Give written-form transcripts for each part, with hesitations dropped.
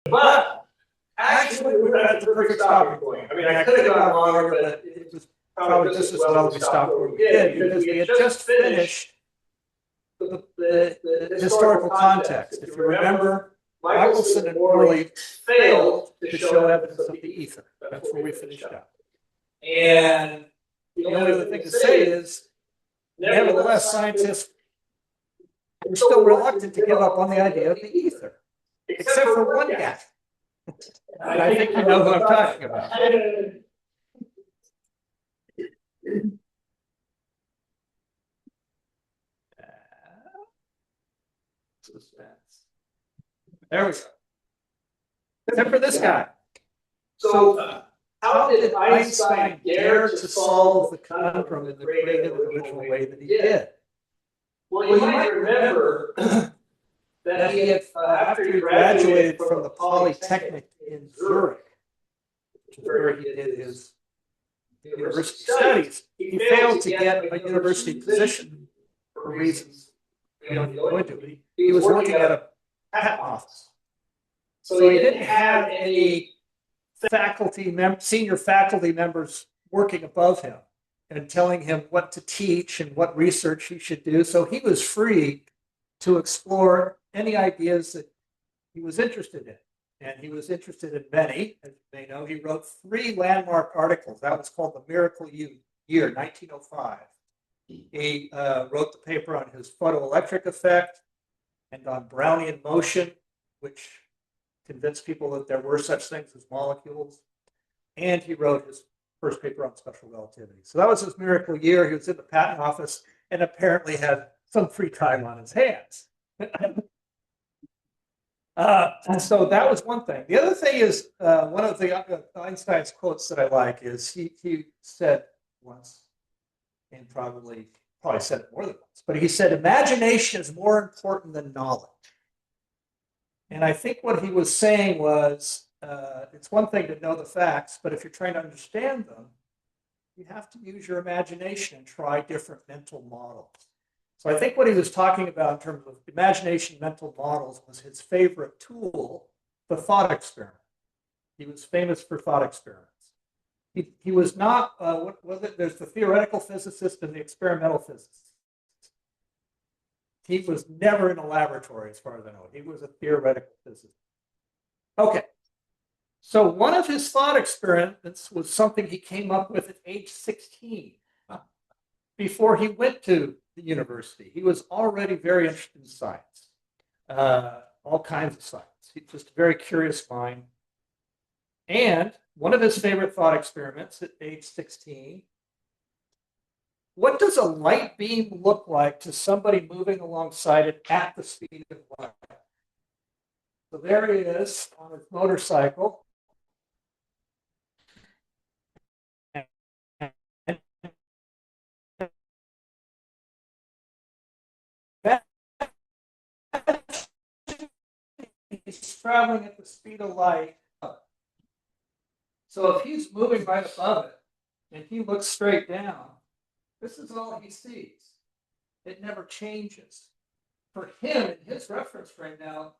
But actually, we were at the perfect stopping point. I mean, I could have gone longer, but it was probably just as well we stopped where we did, because we had just finished the historical context. If you remember, Michelson and Morley failed to show evidence of the ether. That's where we finished up. And the only other thing to say is, nevertheless, scientists were still reluctant to give up on the idea of the ether, except for one guy. And I think you know who I'm talking about. There we go. Except for this guy. So, how did Einstein dare to solve the conundrum in the creative and original way that he did? Well, you might remember that he had, after he graduated from the Polytechnic in Zurich, which is where he did his university studies, he failed to get a university position for reasons we don't need to go into. He was working at a patent office. So he didn't have any senior faculty members working above him and telling him what to teach and what research he should do. So he was free to explore any ideas that he was interested in. And he was interested in many. As you may know, he wrote 3 landmark articles. That was called the Miracle Year, 1905. He wrote the paper on his photoelectric effect and on Brownian motion, which convinced people that there were such things as molecules. And he wrote his first paper on special relativity. So that was his miracle year. He was in the patent office and apparently had some free time on his hands. And so that was one thing. The other thing is, one of the Einstein's quotes that I like is he said once, and probably said it more than once, but he said, imagination is more important than knowledge. And I think what he was saying was, it's one thing to know the facts, but if you're trying to understand them, you have to use your imagination and try different mental models. So I think what he was talking about in terms of imagination mental models was his favorite tool, the thought experiment. He was famous for thought experiments. He was not, there's the theoretical physicist and the experimental physicist. He was never in a laboratory, as far as I know. He was a theoretical physicist. Okay. So one of his thought experiments was something he came up with at age 16. Before he went to the university, he was already very interested in science, all kinds of science. He's just a very curious mind. And one of his favorite thought experiments at age 16, what does a light beam look like to somebody moving alongside it at the speed of light? So there he is on his motorcycle. He's traveling at the speed of light. So if he's moving right above it and he looks straight down, this is all he sees. It never changes. For him, in his reference frame now,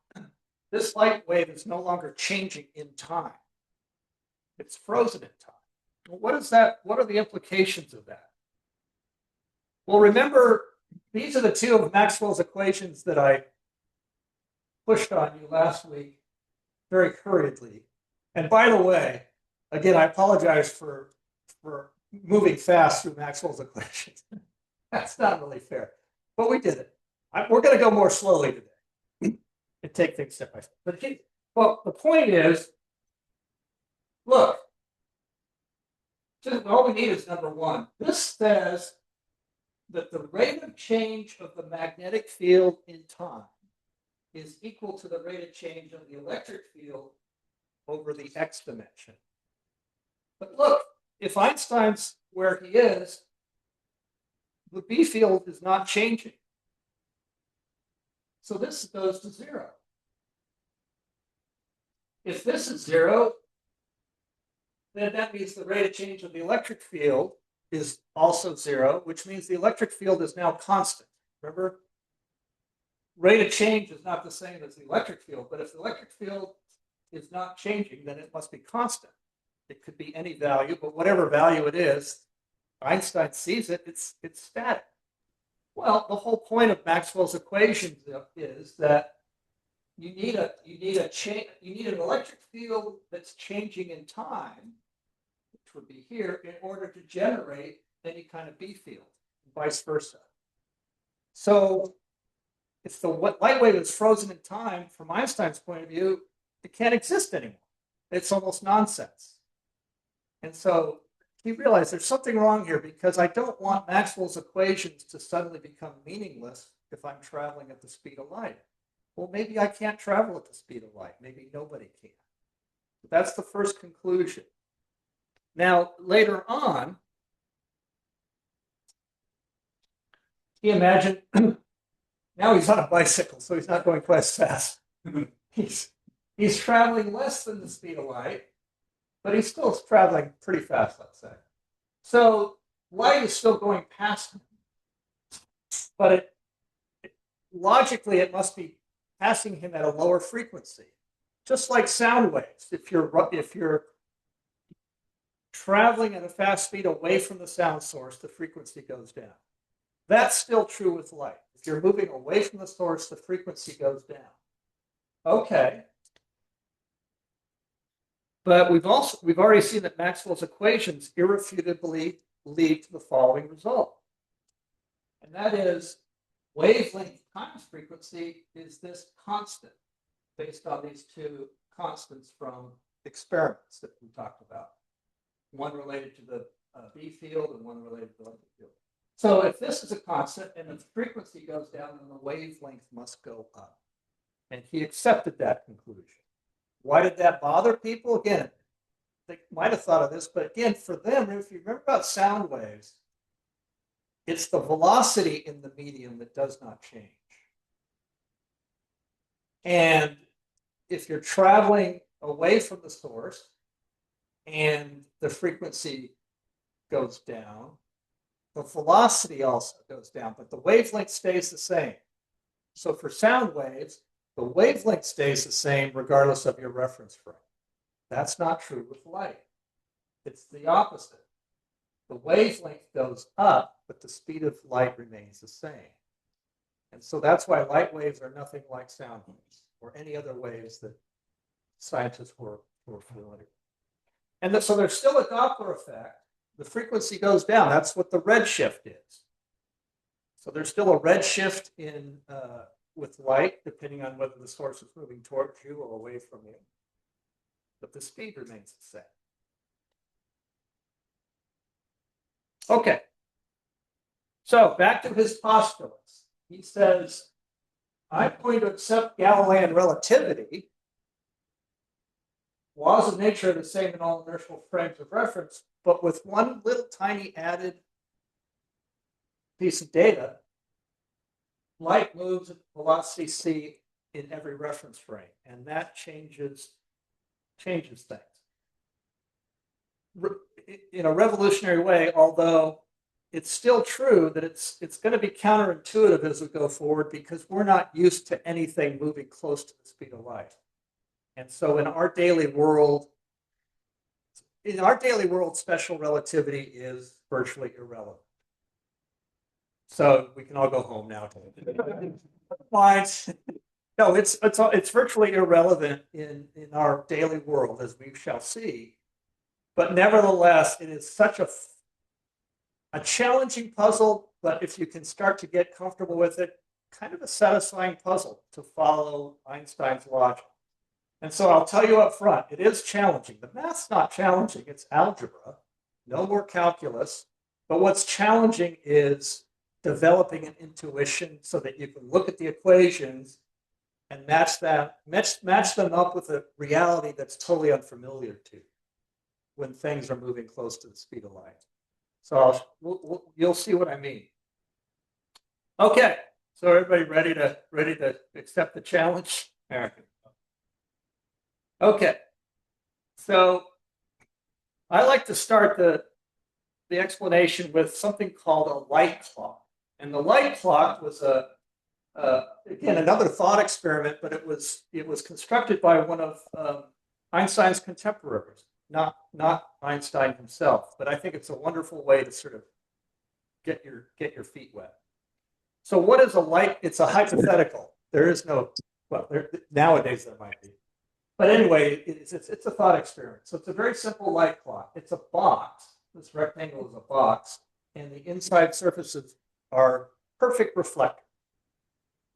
this light wave is no longer changing in time. It's frozen in time. Well, what is that? What are the implications of that? Well, remember, these are the 2 of Maxwell's equations that I pushed on you last week very hurriedly. And by the way, again, I apologize for moving fast through Maxwell's equations. That's not really fair, but we did it. We're going to go more slowly today and take things step by step. But well, the point is, look, just all we need is number 1. This says that the rate of change of the magnetic field in time is equal to the rate of change of the electric field over the x dimension. But look, if Einstein's where he is, the B field is not changing. So this goes to 0. If this is 0, then that means the rate of change of the electric field is also 0, which means the electric field is now constant. Remember? Rate of change is not the same as the electric field, but if the electric field is not changing, then it must be constant. It could be any value, but whatever value it is, Einstein sees it, it's static. Well, the whole point of Maxwell's equations is that you need an electric field that's changing in time, which would be here, in order to generate any kind of B field, vice versa. So if the light wave is frozen in time, from Einstein's point of view, it can't exist anymore. It's almost nonsense. And so he realized there's something wrong here, because I don't want Maxwell's equations to suddenly become meaningless if I'm traveling at the speed of light. Well, maybe I can't travel at the speed of light. Maybe nobody can. But that's the first conclusion. Now, later on, he imagined, now he's on a bicycle, so he's not going quite as fast. He's traveling less than the speed of light, but he's still traveling pretty fast, let's say. So light is still going past him, but logically it must be passing him at a lower frequency, just like sound waves. If you're traveling at a fast speed away from the sound source, the frequency goes down. That's still true with light. If you're moving away from the source, the frequency goes down. Okay. But we've already seen that Maxwell's equations irrefutably lead to the following result. And that is wavelength times frequency is this constant based on these two constants from experiments that we talked about. One related to the B field and one related to the electric field. So if this is a constant and the frequency goes down, then the wavelength must go up. And he accepted that conclusion. Why did that bother people? Again, they might have thought of this, but again, for them, if you remember about sound waves, it's the velocity in the medium that does not change. And if you're traveling away from the source and the frequency goes down, the velocity also goes down, but the wavelength stays the same. So for sound waves, the wavelength stays the same regardless of your reference frame. That's not true with light. It's the opposite. The wavelength goes up, but the speed of light remains the same. And so that's why light waves are nothing like sound waves or any other waves that scientists were familiar with. And so there's still a Doppler effect. The frequency goes down. That's what the redshift is. So there's still a redshift in with light, depending on whether the source is moving towards you or away from you. But the speed remains the same. Okay. So back to his postulates. He says, I'm going to accept Galilean relativity. Laws of nature are the same in all inertial frames of reference, but with one little tiny added piece of data. Light moves at velocity c in every reference frame, and that changes things. In a revolutionary way, although it's still true that it's going to be counterintuitive as we go forward because we're not used to anything moving close to the speed of light. And so in our daily world, special relativity is virtually irrelevant. So we can all go home now. Fine. No, it's virtually irrelevant in our daily world, as we shall see. But nevertheless, it is such a challenging puzzle, but if you can start to get comfortable with it, kind of a satisfying puzzle to follow Einstein's logic. And so I'll tell you up front, it is challenging. The math's not challenging, it's algebra, no more calculus. But what's challenging is developing an intuition so that you can look at the equations and match them up with a reality that's totally unfamiliar to you when things are moving close to the speed of light. So you'll see what I mean. Okay, so everybody ready to accept the challenge? Okay, so I like to start the explanation with something called a light clock. And the light clock was again another thought experiment, but it was constructed by one of Einstein's contemporaries, not Einstein himself, but I think it's a wonderful way to sort of get your feet wet. So what is a light? It's a hypothetical. There is no, well, nowadays there might be. But anyway, it's a thought experiment. So it's a very simple light clock. It's a box. This rectangle is a box, and the inside surfaces are perfect reflectors.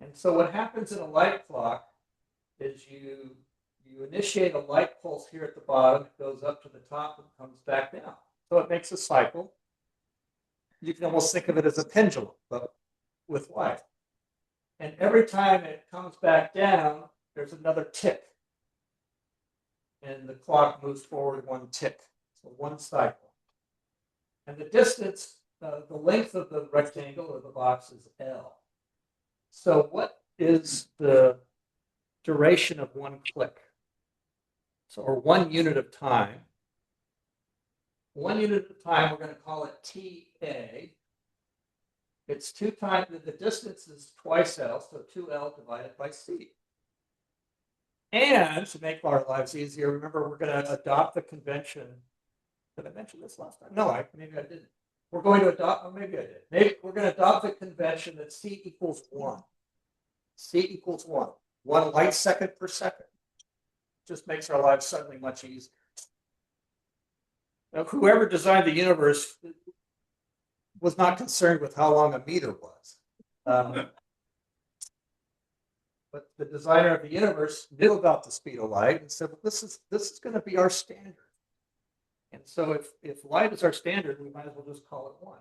And so what happens in a light clock is you initiate a light pulse here at the bottom, it goes up to the top and comes back down. So it makes a cycle. You can almost think of it as a pendulum, but with light. And every time it comes back down, there's another tick. And the clock moves forward one tick. So one cycle. And the distance, the length of the rectangle or the box is L. So what is the duration of one click? So, or 1 unit of time. 1 unit of time, we're going to call it TA. It's 2 times, the distance is twice L, so 2L divided by C. And to make our lives easier, remember we're going to adopt the convention. Did I mention this last time? No, maybe I didn't. We're going to adopt, or maybe I did. Maybe we're going to adopt the convention that C equals 1. C equals 1. 1 light second per second. Just makes our lives suddenly much easier. Now, whoever designed the universe was not concerned with how long a meter was. But the designer of the universe knew about the speed of light and said, well, this is going to be our standard. And so if light is our standard, we might as well just call it 1.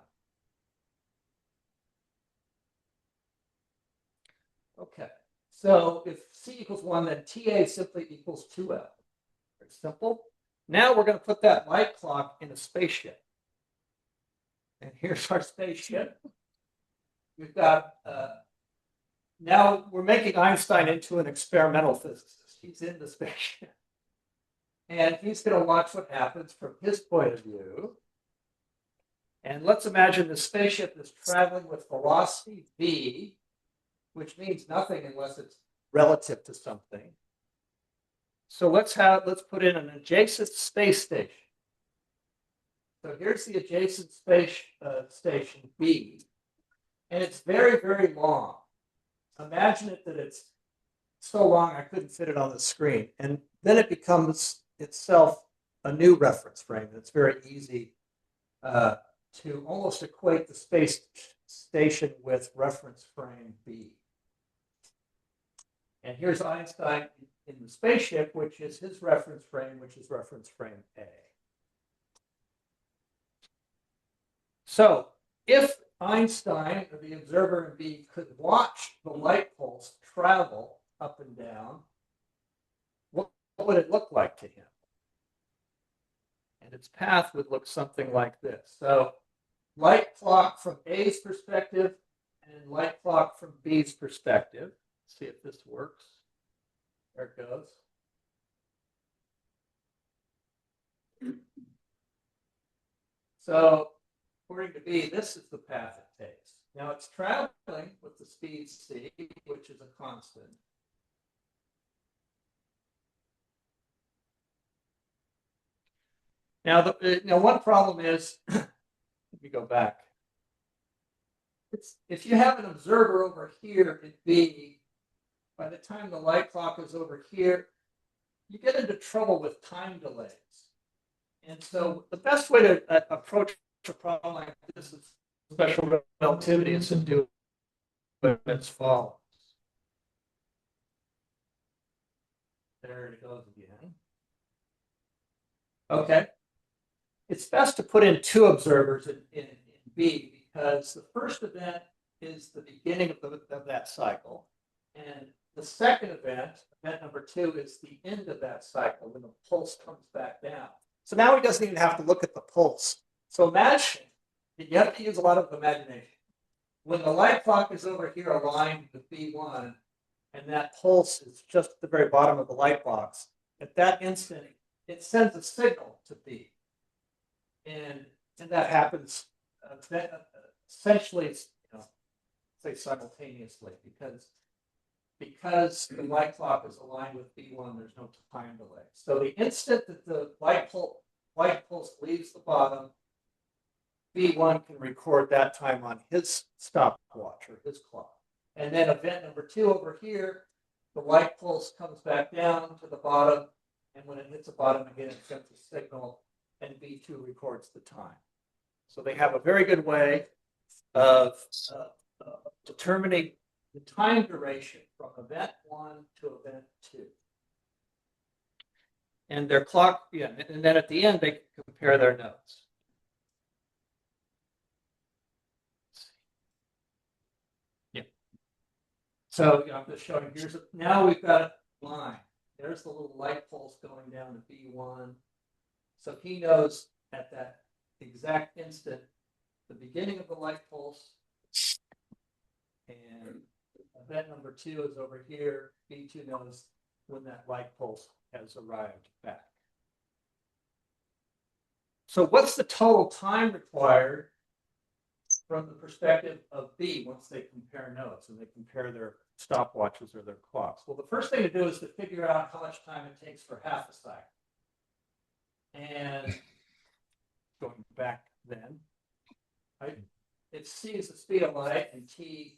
Okay. So if C equals 1, then TA simply equals 2L. Very simple. Now we're going to put that light clock in a spaceship. And here's our spaceship. We've got, now we're making Einstein into an experimental physicist. He's in the spaceship. And he's going to watch what happens from his point of view. And let's imagine the spaceship is traveling with velocity v, which means nothing unless it's relative to something. So let's put in an adjacent space station. So here's the adjacent space station B, and it's very, very long. Imagine it that it's so long I couldn't fit it on the screen, and then it becomes itself a new reference frame. It's very easy to almost equate the space station with reference frame B. And here's Einstein in the spaceship, which is his reference frame, which is reference frame A. So if Einstein, or the observer in B, could watch the light pulse travel up and down, what would it look like to him? And its path would look something like this. So light clock from A's perspective and light clock from B's perspective. Let's see if this works. There it goes. So according to B, this is the path it takes. Now it's traveling with the speed c, which is a constant. Now, one problem is, let me go back. If you have an observer over here at B, by the time the light clock is over here, you get into trouble with time delays. And so the best way to approach a problem like this is special relativity is to do it as follows. There it goes again. Okay. It's best to put in 2 observers in B because the first event is the beginning of that cycle. And the second event number 2, is the end of that cycle when the pulse comes back down. So now he doesn't even have to look at the pulse. So imagine, you have to use a lot of imagination. When the light clock is over here aligned with B1, and that pulse is just at the very bottom of the light box, at that instant, it sends a signal to B. And that happens essentially, say simultaneously, because because the light clock is aligned with B1, there's no time delay. So the instant that the light pulse leaves the bottom, B1 can record that time on his stopwatch or his clock. And then event number 2 over here, the light pulse comes back down to the bottom, and when it hits the bottom again, it sends a signal, and B2 records the time. So they have a very good way of determining the time duration from event 1 to event 2. And their clock, yeah, and then at the end, they can compare their notes. Yeah. So I'm just showing, now we've got a line. There's the little light pulse going down to B1. So he knows at that exact instant, the beginning of the light pulse, and event number 2 is over here. B2 knows when that light pulse has arrived back. So what's the total time required from the perspective of B once they compare notes and they compare their stopwatches or their clocks? Well, the first thing to do is to figure out how much time it takes for half a cycle. And going back then, right? If C is the speed of light and T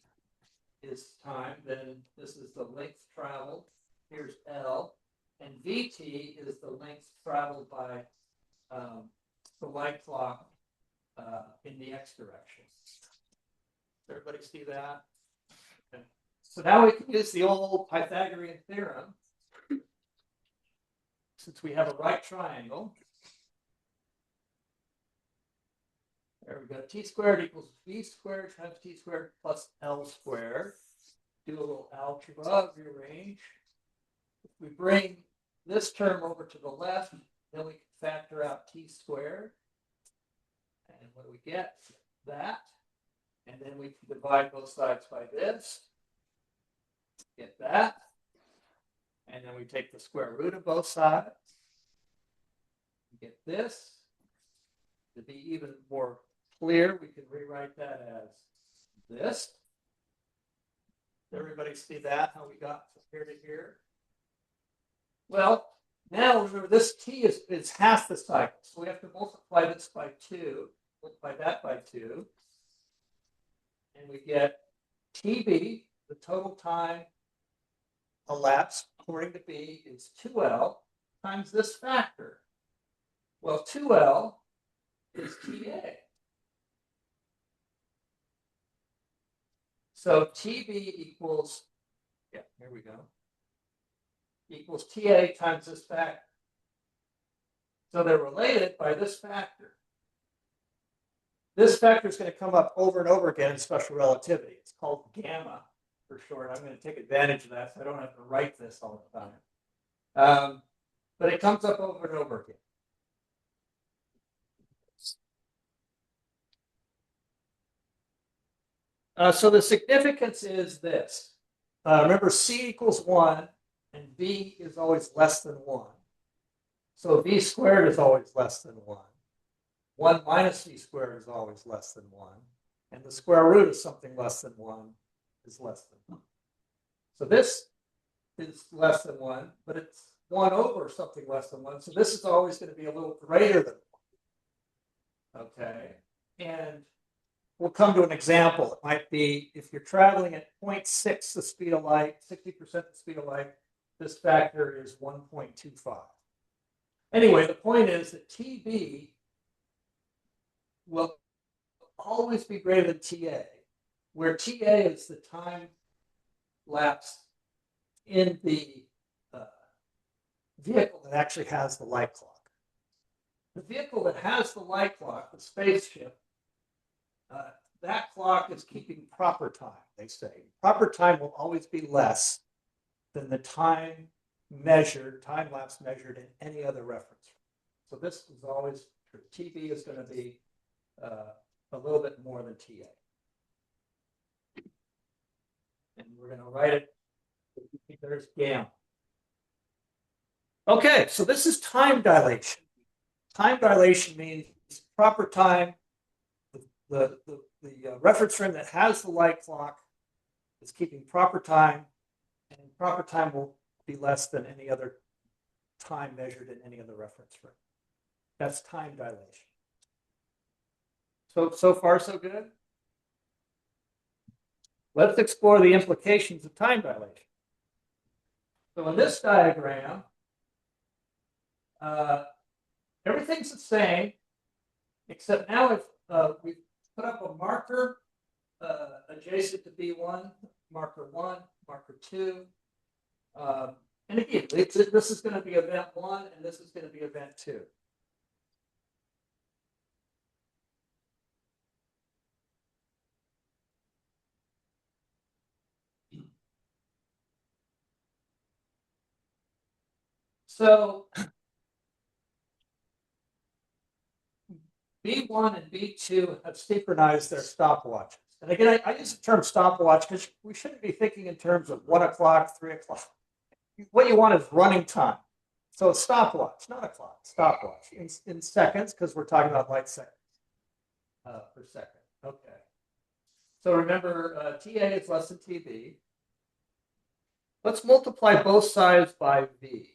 is time, then this is the length traveled. Here's L. And VT is the length traveled by the light clock in the X direction. Does everybody see that? Okay. So now we can use the old Pythagorean theorem. Since we have a right triangle. There we go. T squared equals V squared times T squared plus L squared. Do a little algebra, rearrange. If we bring this term over to the left, then we can factor out T squared. And what do we get? That. And then we can divide both sides by this. Get that. And then we take the square root of both sides. Get this. To be even more clear, we can rewrite that as this. Does everybody see that, how we got from here to here? Well, now remember this T is half the cycle. So we have to multiply this by 2, multiply that by 2. And we get TB, the total time elapsed according to B is 2L times this factor. Well, 2L is TA. So TB equals, yeah, here we go, equals TA times this factor. So they're related by this factor. This factor is going to come up over and over again in special relativity. It's called gamma for short. I'm going to take advantage of that so I don't have to write this all the time. But it comes up over and over again. So the significance is this. Remember, C equals 1, and B is always less than 1. So V squared is always less than 1. 1 minus V squared is always less than 1. And the square root of something less than 1 is less than 1. So this is less than 1, but it's 1 over something less than 1. So this is always going to be a little greater than 1. Okay. And we'll come to an example. It might be if you're traveling at 0.6 the speed of light, 60% the speed of light, this factor is 1.25. Anyway, the point is that TB will always be greater than TA, where TA is the time lapse in the vehicle that actually has the light clock. The vehicle that has the light clock, the spaceship, that clock is keeping proper time, they say. Proper time will always be less than the time lapse measured in any other reference. So this is always true. TB is going to be a little bit more than TA. And we're going to write it. There's gamma. Okay, so this is time dilation. Time dilation means proper time. The reference frame that has the light clock is keeping proper time, and proper time will be less than any other time measured in any other reference frame. That's time dilation. So far, so good? Let's explore the implications of time dilation. So in this diagram, everything's the same, except now we've put up a marker adjacent to B1, marker 1, marker 2. And again, this is going to be event 1, and this is going to be event 2. So B1 and B2 have synchronized their stopwatches. And again, I use the term stopwatch because we shouldn't be thinking in terms of 1 o'clock, 3 o'clock. What you want is running time. So a stopwatch, not a clock, stopwatch in seconds, because we're talking about light seconds per second. Okay. So remember, TA is less than TB. Let's multiply both sides by V.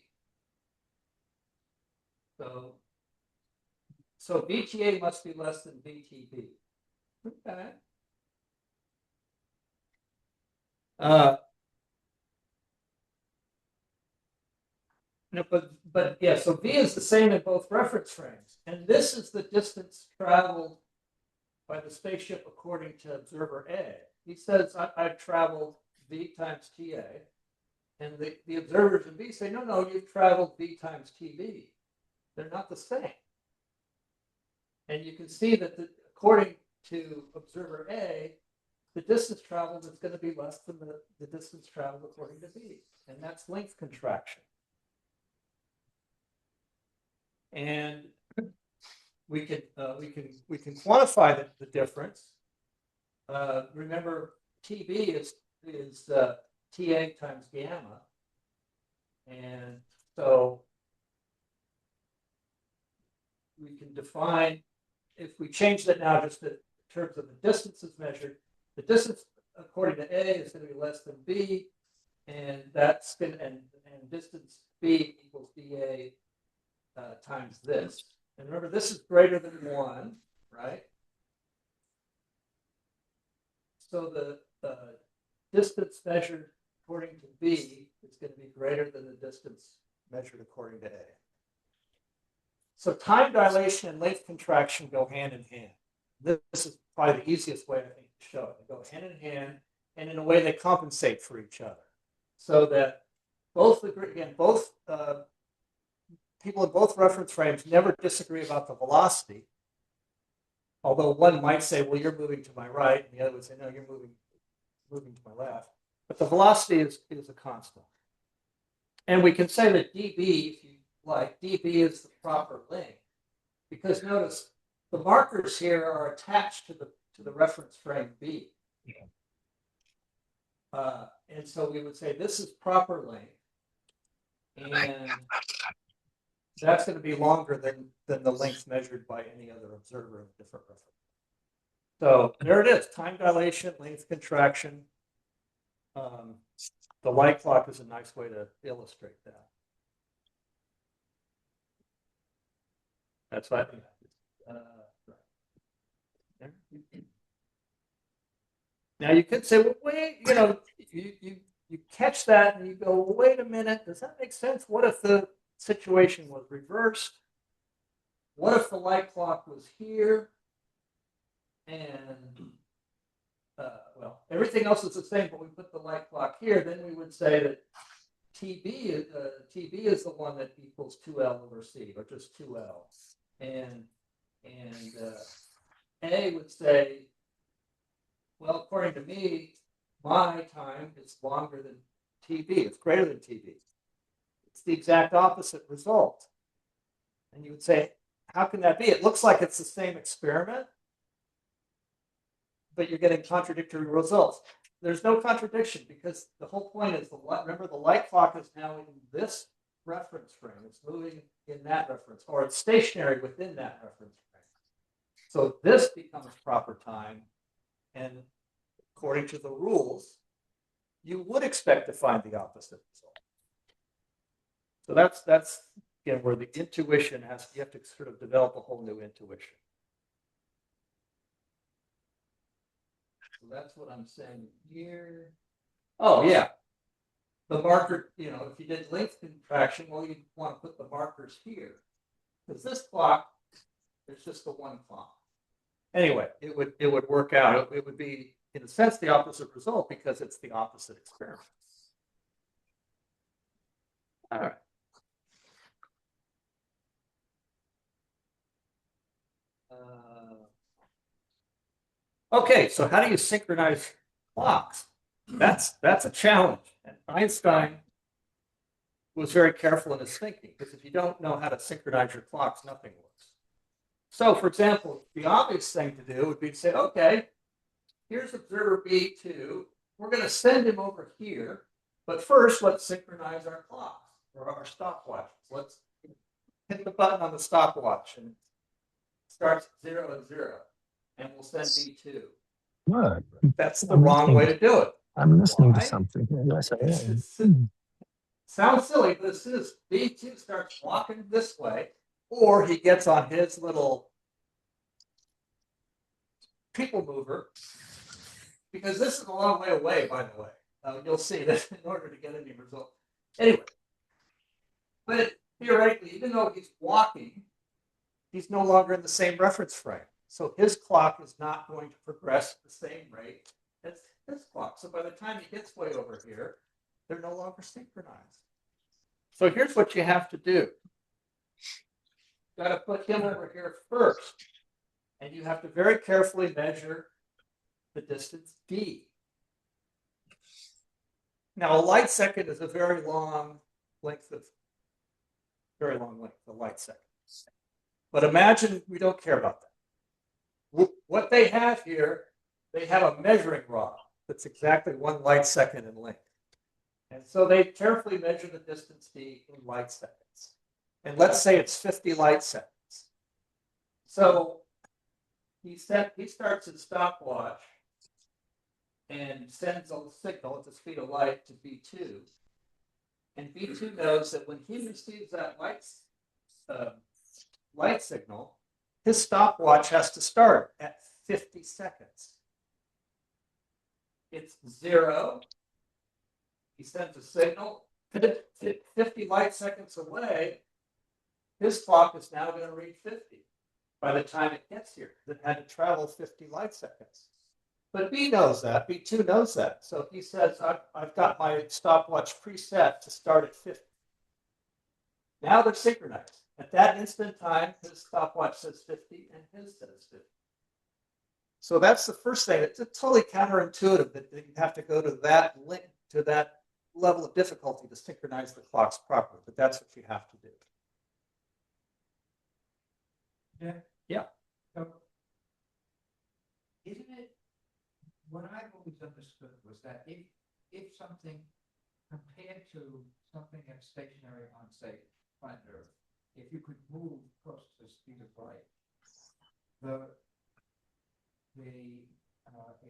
So VTA must be less than VTB. Okay. No, but yeah, so V is the same in both reference frames. And this is the distance traveled by the spaceship according to observer A. He says, I've traveled V times TA. And the observers in B say, no, you've traveled V times TB. They're not the same. And you can see that according to observer A, the distance traveled is going to be less than the distance traveled according to B. And that's length contraction. And we can quantify the difference. Remember, TB is TA times gamma, and so we can define, if we change that now just in terms of the distances measured, the distance according to A is going to be less than B, and that's going to, and distance B equals dA times this. And remember, this is greater than 1, right? So the distance measured according to B is going to be greater than the distance measured according to A. So time dilation and length contraction go hand in hand. This is probably the easiest way, I think, to show it. They go hand in hand, and in a way they compensate for each other. So that both people in both reference frames never disagree about the velocity. Although one might say, well, you're moving to my right, and the other would say, no, you're moving to my left. But the velocity is a constant. And we can say that dB, if you like, dB is the proper length. Because notice, the markers here are attached to the reference frame B. And so we would say this is proper length. And that's going to be longer than the length measured by any other observer in a different reference. So there it is, time dilation, length contraction. The light clock is a nice way to illustrate that. That's what now you could say, well, wait, you catch that and you go, well, wait a minute, does that make sense? What if the situation was reversed? What if the light clock was here? And well, everything else is the same, but we put the light clock here. Then we would say that TB is the one that equals 2L over C, or just 2L. And A would say, well, according to me, my time is longer than TB. It's greater than TB. It's the exact opposite result. And you would say, how can that be? It looks like it's the same experiment, but you're getting contradictory results. There's no contradiction because the whole point is, remember, the light clock is now in this reference frame. It's moving in that reference, or it's stationary within that reference frame. So this becomes proper time, and according to the rules, you would expect to find the opposite result. So that's again where the intuition you have to sort of develop a whole new intuition. So that's what I'm saying here. Oh yeah. The marker, if you did length contraction, well, you'd want to put the markers here. Because this clock, there's just the one clock. Anyway, it would work out. It would be, in a sense, the opposite result because it's the opposite experiment. All right. Okay, so how do you synchronize clocks? That's a challenge. And Einstein was very careful in his thinking, because if you don't know how to synchronize your clocks, nothing works. So, for example, the obvious thing to do would be to say, okay, here's observer B2. We're going to send him over here, but first let's synchronize our clocks or our stopwatches. Let's hit the button on the stopwatch and it starts at 0 and 0, and we'll send B2. What? That's the wrong way to do it. I'm listening to something. Yes, I am. Sounds silly, but as soon as B2 starts walking this way, or he gets on his little people mover, because this is a long way away, by the way. You'll see that in order to get any result. Anyway, but theoretically, even though he's walking, he's no longer in the same reference frame. So his clock is not going to progress at the same rate as his clock. So by the time he gets way over here, they're no longer synchronized. So here's what you have to do. You've got to put him over here first. And you have to very carefully measure the distance d. Now, a light second is a very long length, a light second. But imagine we don't care about that. What they have here, they have a measuring rod that's exactly 1 light second in length. And so they carefully measure the distance d in light seconds. And let's say it's 50 light seconds. So he starts his stopwatch and sends a signal at the speed of light to B2. And B2 knows that when he receives that light signal, his stopwatch has to start at 50 seconds. It's 0. He sends a signal 50 light seconds away. His clock is now going to read 50 by the time it gets here. It had to travel 50 light seconds. But B knows that. B2 knows that. So he says, I've got my stopwatch preset to start at 50. Now they're synchronized. At that instant in time, his stopwatch says 50 and his says 50. So that's the first thing. It's totally counterintuitive that you have to go to that level of difficulty to synchronize the clocks properly, but that's what you have to do. Yeah. So, isn't it, what I've always understood was that if something compared to something that's stationary on, say, planet Earth, if you could move close to the speed of light, the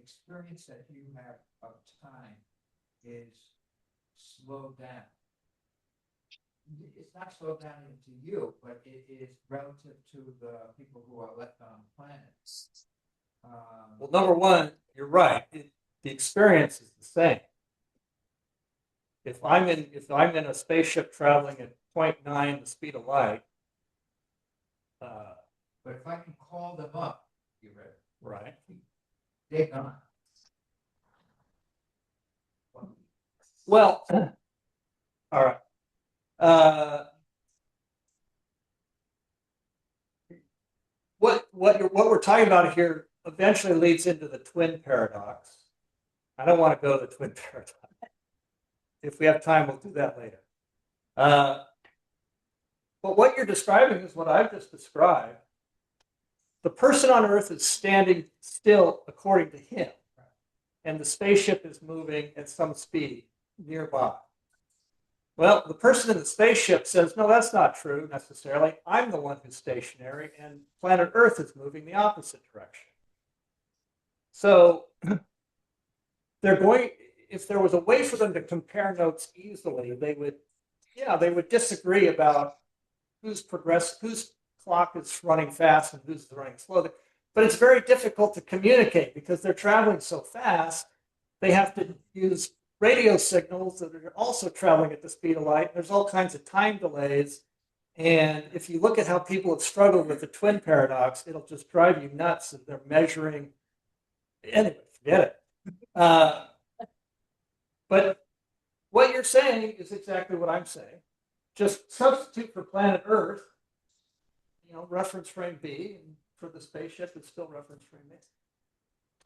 experience that you have of time is slowed down. It's not slowed down into you, but it is relative to the people who are left on the planet. Well, number one, you're right. The experience is the same. If I'm in a spaceship traveling at 0.9 the speed of light, but if I can call them up, you read, right? they're gone. Well, all right. What we're talking about here eventually leads into the twin paradox. I don't want to go to the twin paradox. If we have time, we'll do that later. But what you're describing is what I've just described. The person on Earth is standing still according to him, and the spaceship is moving at some speed nearby. Well, the person in the spaceship says, no, that's not true necessarily. I'm the one who's stationary, and planet Earth is moving the opposite direction. So they're going, if there was a way for them to compare notes easily, they would disagree about whose clock is running fast and who's running slow. But it's very difficult to communicate because they're traveling so fast. They have to use radio signals that are also traveling at the speed of light. There's all kinds of time delays. And if you look at how people have struggled with the twin paradox, it'll just drive you nuts if they're measuring. Anyway, forget it. But what you're saying is exactly what I'm saying. Just substitute for planet Earth, reference frame B, and for the spaceship, it's still reference frame A.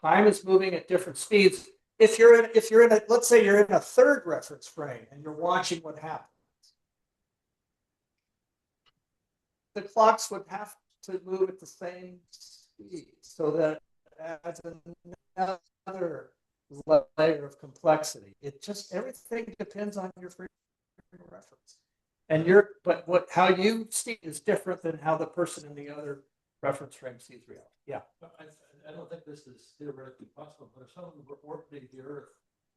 Time is moving at different speeds. If you're in a, let's say you're in a third reference frame and you're watching what happens, the clocks would have to move at the same speed, so that adds another layer of complexity. Everything depends on your frame of reference. And how you see is different than how the person in the other reference frame sees reality. Yeah. I don't think this is theoretically possible, but if someone were orbiting the Earth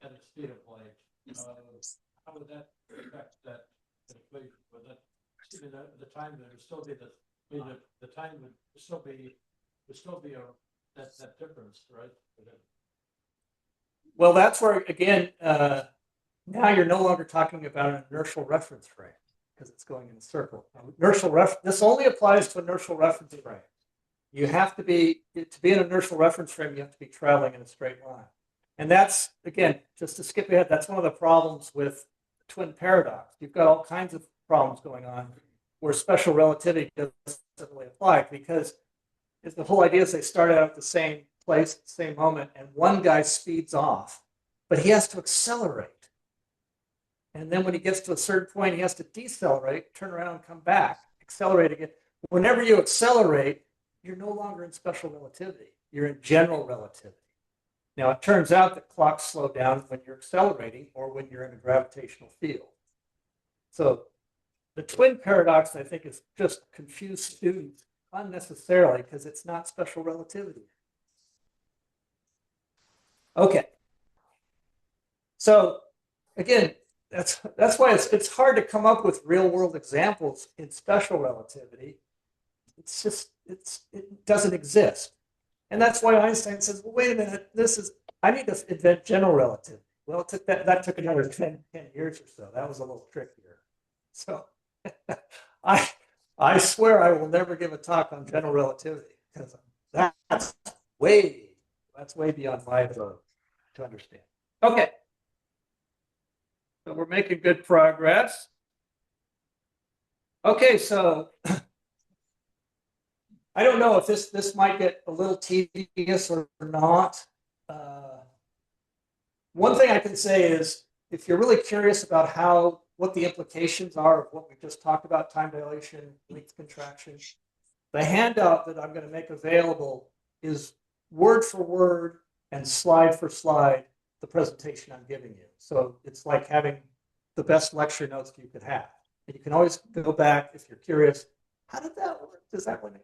at the speed of light, how would that affect that equation? Would that the time that would still be the time would still be that difference, right? Well, that's where again, now you're no longer talking about an inertial reference frame because it's going in a circle. This only applies to inertial reference frame. You have to be an inertial reference frame, you have to be traveling in a straight line. And that's, again, just to skip ahead, that's one of the problems with the twin paradox. You've got all kinds of problems going on where special relativity doesn't really apply, because the whole idea is they start out at the same place, at the same moment, and one guy speeds off, but he has to accelerate. And then when he gets to a certain point, he has to decelerate, turn around, come back, accelerate again. Whenever you accelerate, you're no longer in special relativity. You're in general relativity. Now, it turns out that clocks slow down when you're accelerating or when you're in a gravitational field. So the twin paradox, I think, is just confused students unnecessarily because it's not special relativity. Okay. So again, that's why it's hard to come up with real world examples in special relativity. It doesn't exist. And that's why Einstein says, well, wait a minute, I need to invent general relativity. Well, that took another 10 years or so. That was a little trickier. So I swear I will never give a talk on general relativity because that's way beyond my ability to understand. Okay. So we're making good progress. Okay, so I don't know if this might get a little tedious or not. One thing I can say is, if you're really curious about what the implications are of what we just talked about, time dilation, length contraction, the handout that I'm going to make available is word for word and slide for slide the presentation I'm giving you. So it's like having the best lecture notes you could have. And you can always go back if you're curious. How did that work? Does that work?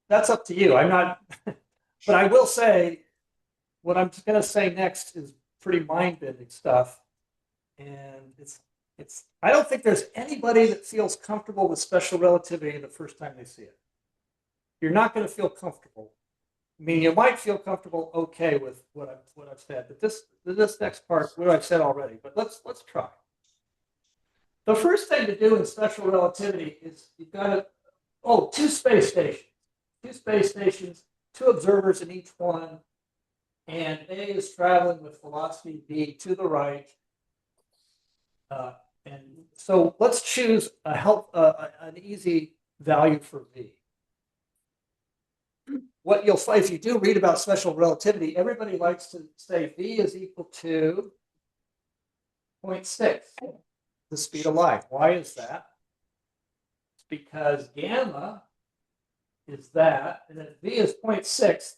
That's up to you. I'm not, but I will say what I'm going to say next is pretty mind-bending stuff. And I don't think there's anybody that feels comfortable with special relativity the first time they see it. You're not going to feel comfortable. I mean, you might feel comfortable, okay, with what I've said, but this next part, what I've said already. But let's try. The first thing to do in special relativity is you've got two space stations, two observers in each one, and A is traveling with velocity v to the right. And so let's choose an easy value for v. What you'll find if you do read about special relativity, everybody likes to say v is equal to 0.6, the speed of light. Why is that? It's because gamma is that, and if v is 0.6,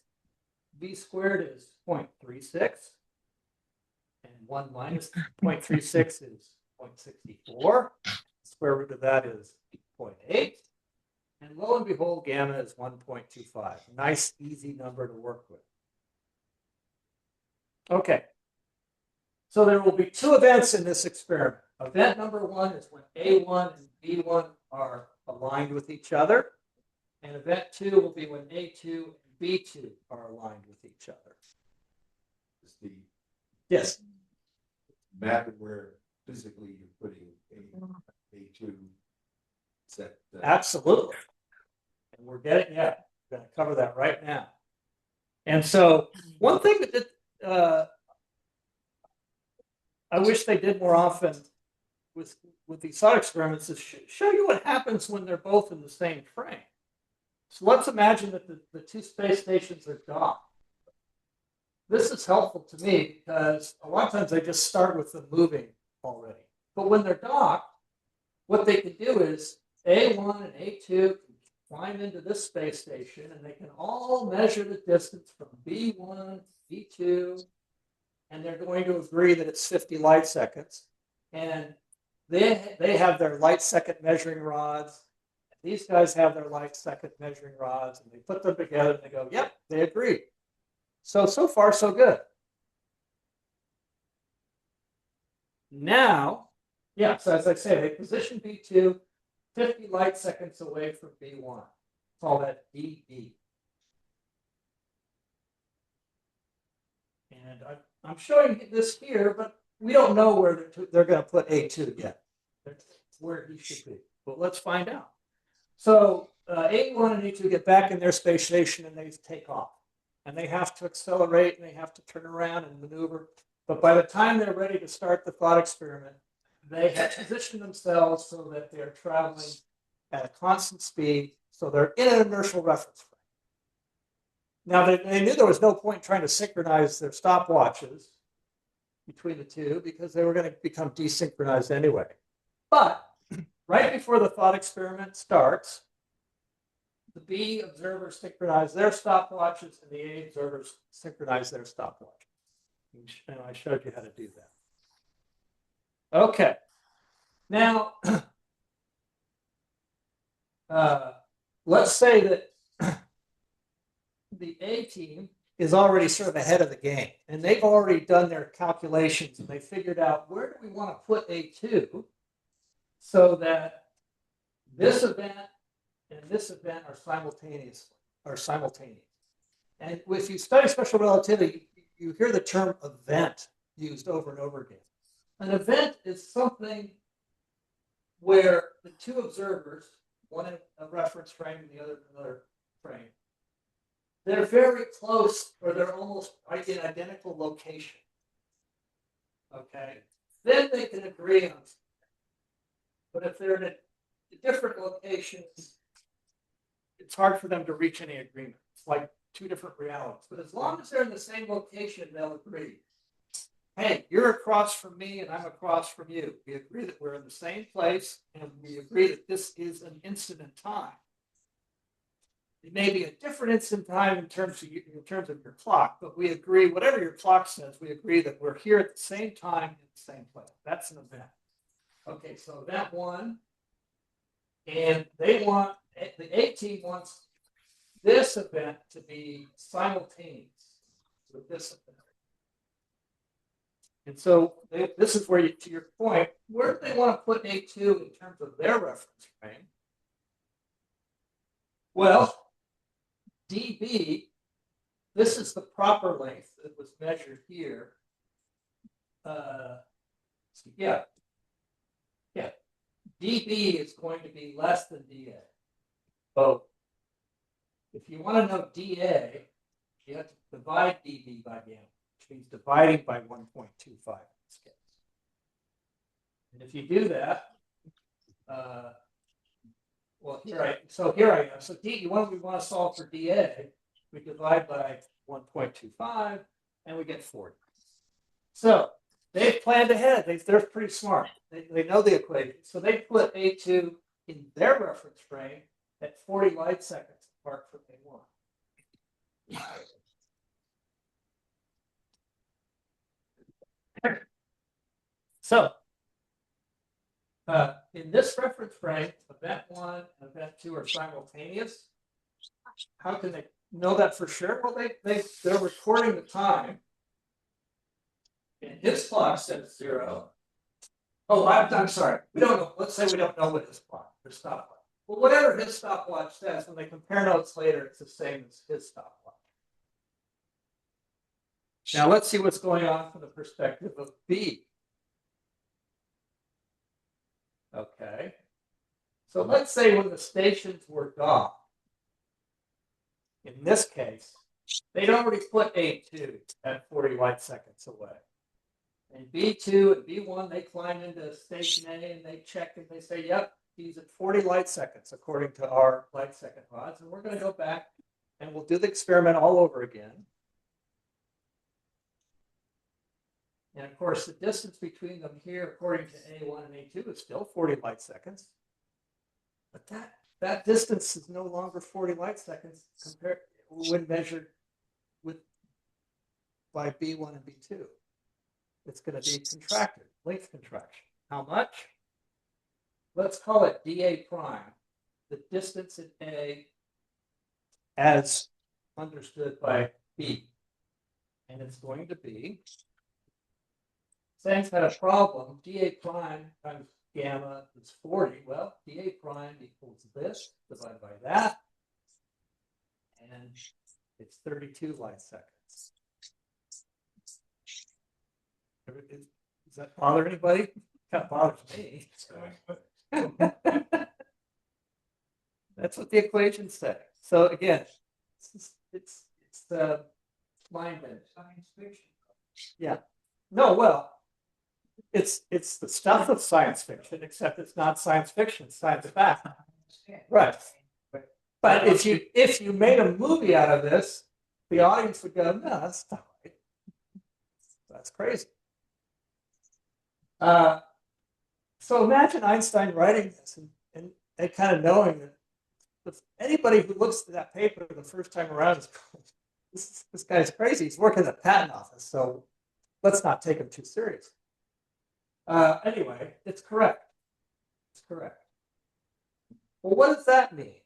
v squared is 0.36, and 1 minus 0.36 is 0.64. The square root of that is 0.8. And lo and behold, gamma is 1.25. Nice, easy number to work with. Okay. So there will be two events in this experiment. Event number one is when A1 and B1 are aligned with each other. And event two will be when A2 and B2 are aligned with each other. Is the Yes. map where physically you're putting A2 set. Absolutely. And we're going to cover that right now. And so one thing that I wish they did more often with these thought experiments is show you what happens when they're both in the same frame. So let's imagine that the two space stations are docked. This is helpful to me because a lot of times they just start with them moving already. But when they're docked, what they can do is A1 and A2 can climb into this space station and they can all measure the distance from B1 to B2, and they're going to agree that it's 50 light seconds. And they have their light second measuring rods. These guys have their light second measuring rods, and they put them together and they go, yep, they agree. So far, so good. Now, so as I say, they position B2 50 light seconds away from B1. Call that DB. And I'm showing this here, but we don't know where they're going to put A2 yet. That's where he should be. But let's find out. So A1 and A2 get back in their space station and they take off. And they have to accelerate and they have to turn around and maneuver. But by the time they're ready to start the thought experiment, they have positioned themselves so that they're traveling at a constant speed. So they're in an inertial reference frame. Now, they knew there was no point trying to synchronize their stopwatches between the two because they were going to become desynchronized anyway. But right before the thought experiment starts, the B observers synchronize their stopwatches and the A observers synchronize their stopwatches. And I showed you how to do that. Okay. Now, let's say that the A team is already sort of ahead of the game, and they've already done their calculations, and they figured out where do we want to put A2 so that this event and this event are simultaneous. And if you study special relativity, you hear the term event used over and over again. An event is something where the two observers, one in a reference frame and the other in another frame, they're very close or they're almost in identical location. Okay? Then they can agree on something. But if they're in a different location, it's hard for them to reach any agreement. It's like two different realities. But as long as they're in the same location, they'll agree. Hey, you're across from me and I'm across from you. We agree that we're in the same place and we agree that this is an instant in time. It may be a different instant in time in terms of your clock, but we agree, whatever your clock says, we agree that we're here at the same time in the same place. That's an event. Okay, so event one, and they want, the A team wants this event to be simultaneous with this event. And so this is where, to your point, where do they want to put A2 in terms of their reference frame? Well, dB, this is the proper length that was measured here. dB is going to be less than dA. So if you want to know dA, you have to divide dB by gamma, which means dividing by 1.25 in this case. And if you do that, here I am. So we want to solve for dA. We divide by 1.25, and we get 40. So they've planned ahead. They're pretty smart. They know the equation. So they put A2 in their reference frame at 40 light seconds apart from A1. So in this reference frame, event one and event two are simultaneous. How can they know that for sure? Well, they're recording the time And his clock says 0. Oh, I'm sorry. We don't know. Let's say we don't know what his clock or stopwatch. Well, whatever his stopwatch says, when they compare notes later, it's the same as his stopwatch. Now let's see what's going on from the perspective of B. Okay. So let's say when the stations were docked, in this case, they'd already put A2 at 40 light seconds away. And B2 and B1, they climb into station A and they check and they say, yep, he's at 40 light seconds according to our light second rods. And we're going to go back and we'll do the experiment all over again. And of course, the distance between them here, according to A1 and A2, is still 40 light seconds. But that distance is no longer 40 light seconds compared when measured by B1 and B2. It's going to be contracted, length contraction. How much? Let's call it dA prime, the distance at A as understood by B. And it's going to be, Sam's had a problem, dA prime times gamma is 40. Well, dA prime equals this divided by that. And it's 32 light seconds. Does that bother anybody? That bothers me. That's what the equations say. So again, it's mind bending. Science fiction. Yeah. No, well, it's the stuff of science fiction, except it's not science fiction, it's science fact. Right. But if you made a movie out of this, the audience would go, no, that's not right. That's crazy. So imagine Einstein writing this and kind of knowing that if anybody who looks at that paper the first time around is this guy's crazy. He's working at the patent office, so let's not take him too seriously. Anyway, it's correct. It's correct. Well, what does that mean?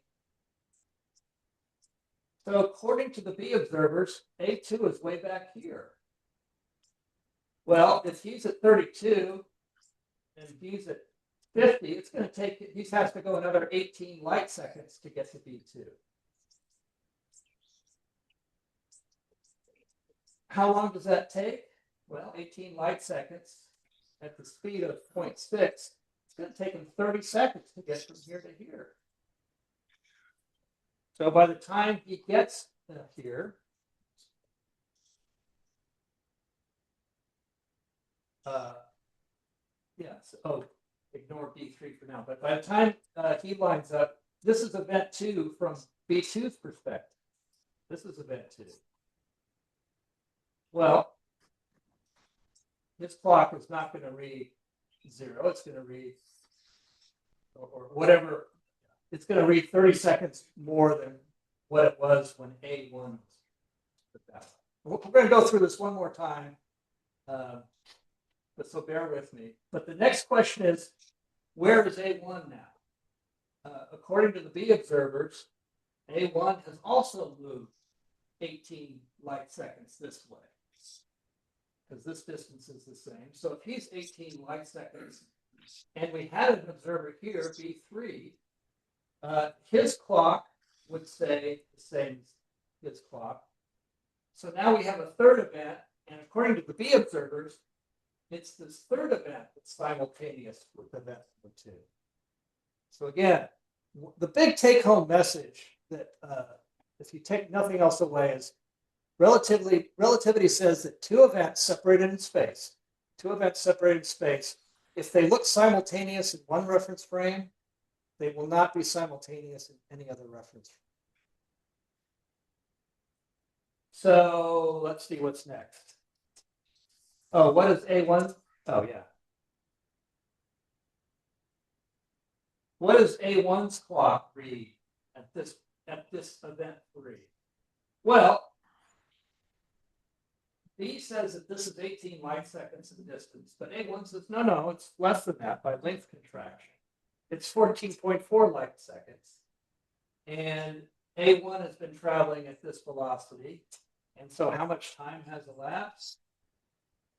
So according to the B observers, A2 is way back here. Well, if he's at 32 and he's at 50, it's going to take, he has to go another 18 light seconds to get to B2. How long does that take? Well, 18 light seconds at the speed of 0.6. It's going to take him 30 seconds to get from here to here. So by the time he gets here, yes. Oh, ignore B3 for now. But by the time he lines up, this is event 2 from B2's perspective. This is event 2. Well, his clock is not going to read 0. It's going to read, or whatever. It's going to read 30 seconds more than what it was when A1 was. We're going to go through this one more time. So bear with me. But the next question is, where is A1 now? According to the B observers, A1 has also moved 18 light seconds this way, because this distance is the same. So if he's 18 light seconds, and we had an observer here, B3, his clock would say the same as his clock. So now we have a third event, and according to the B observers, it's this third event that's simultaneous with event number 2. So again, the big take-home message that if you take nothing else away is relativity says that two events separated in space, if they look simultaneous in one reference frame, they will not be simultaneous in any other reference frame. So let's see what's next. Oh, what is A1? Oh, yeah. What does A1's clock read at this event 3? Well, B says that this is 18 light seconds in distance, but A1 says, no, it's less than that by length contraction. It's 14.4 light seconds. And A1 has been traveling at this velocity. And so how much time has elapsed?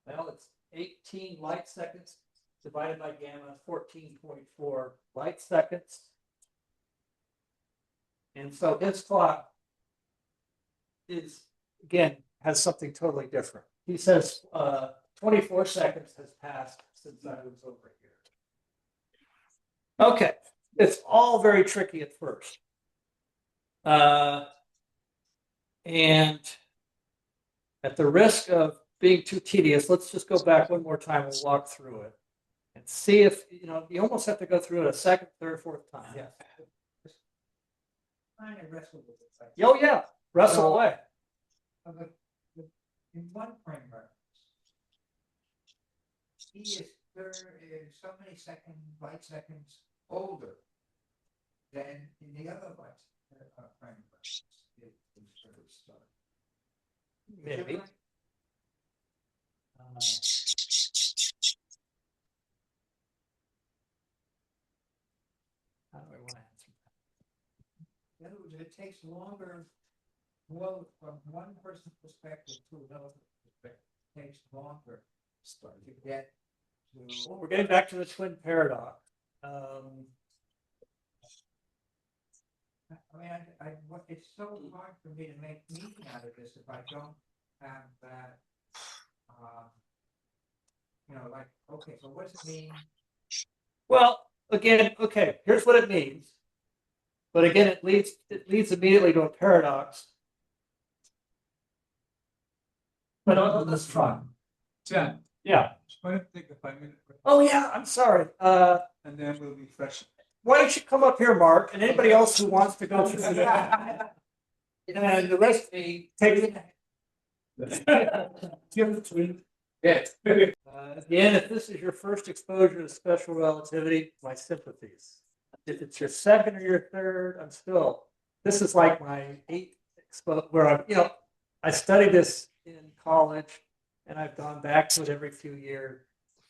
Well, it's 18 light seconds divided by gamma, 14.4 light seconds. And so his clock is, again, has something totally different. He says 24 seconds has passed since I was over here. Okay, it's all very tricky at first. And at the risk of being too tedious, let's just go back one more time and walk through it and see if, you almost have to go through it a second, third, fourth time. Yeah. Trying to wrestle with it. Like, Oh, yeah. Wrestle away. in one frame reference, he is so many light seconds older than in the other light frame reference. Maybe. How do I want to answer that? In other words, it takes longer, well, from one person's perspective to another perspective, it takes longer to get to. Well, we're getting back to the twin paradox. I mean, it's so hard for me to make meaning out of this if I don't have that, like, okay, so what does it mean? Well, again, okay, here's what it means. But again, it leads immediately to a paradox. But let's try. Jan, Yeah. why don't you take a 5-minute break Oh, yeah, I'm sorry. and then we'll be fresh. Why don't you come up here, Mark, and anybody else who wants to go through the and the rest take it. Again, if this is your first exposure to special relativity, my sympathies. If it's your second or your third, this is like my 8th exposure where I studied this in college and I've gone back to it every few years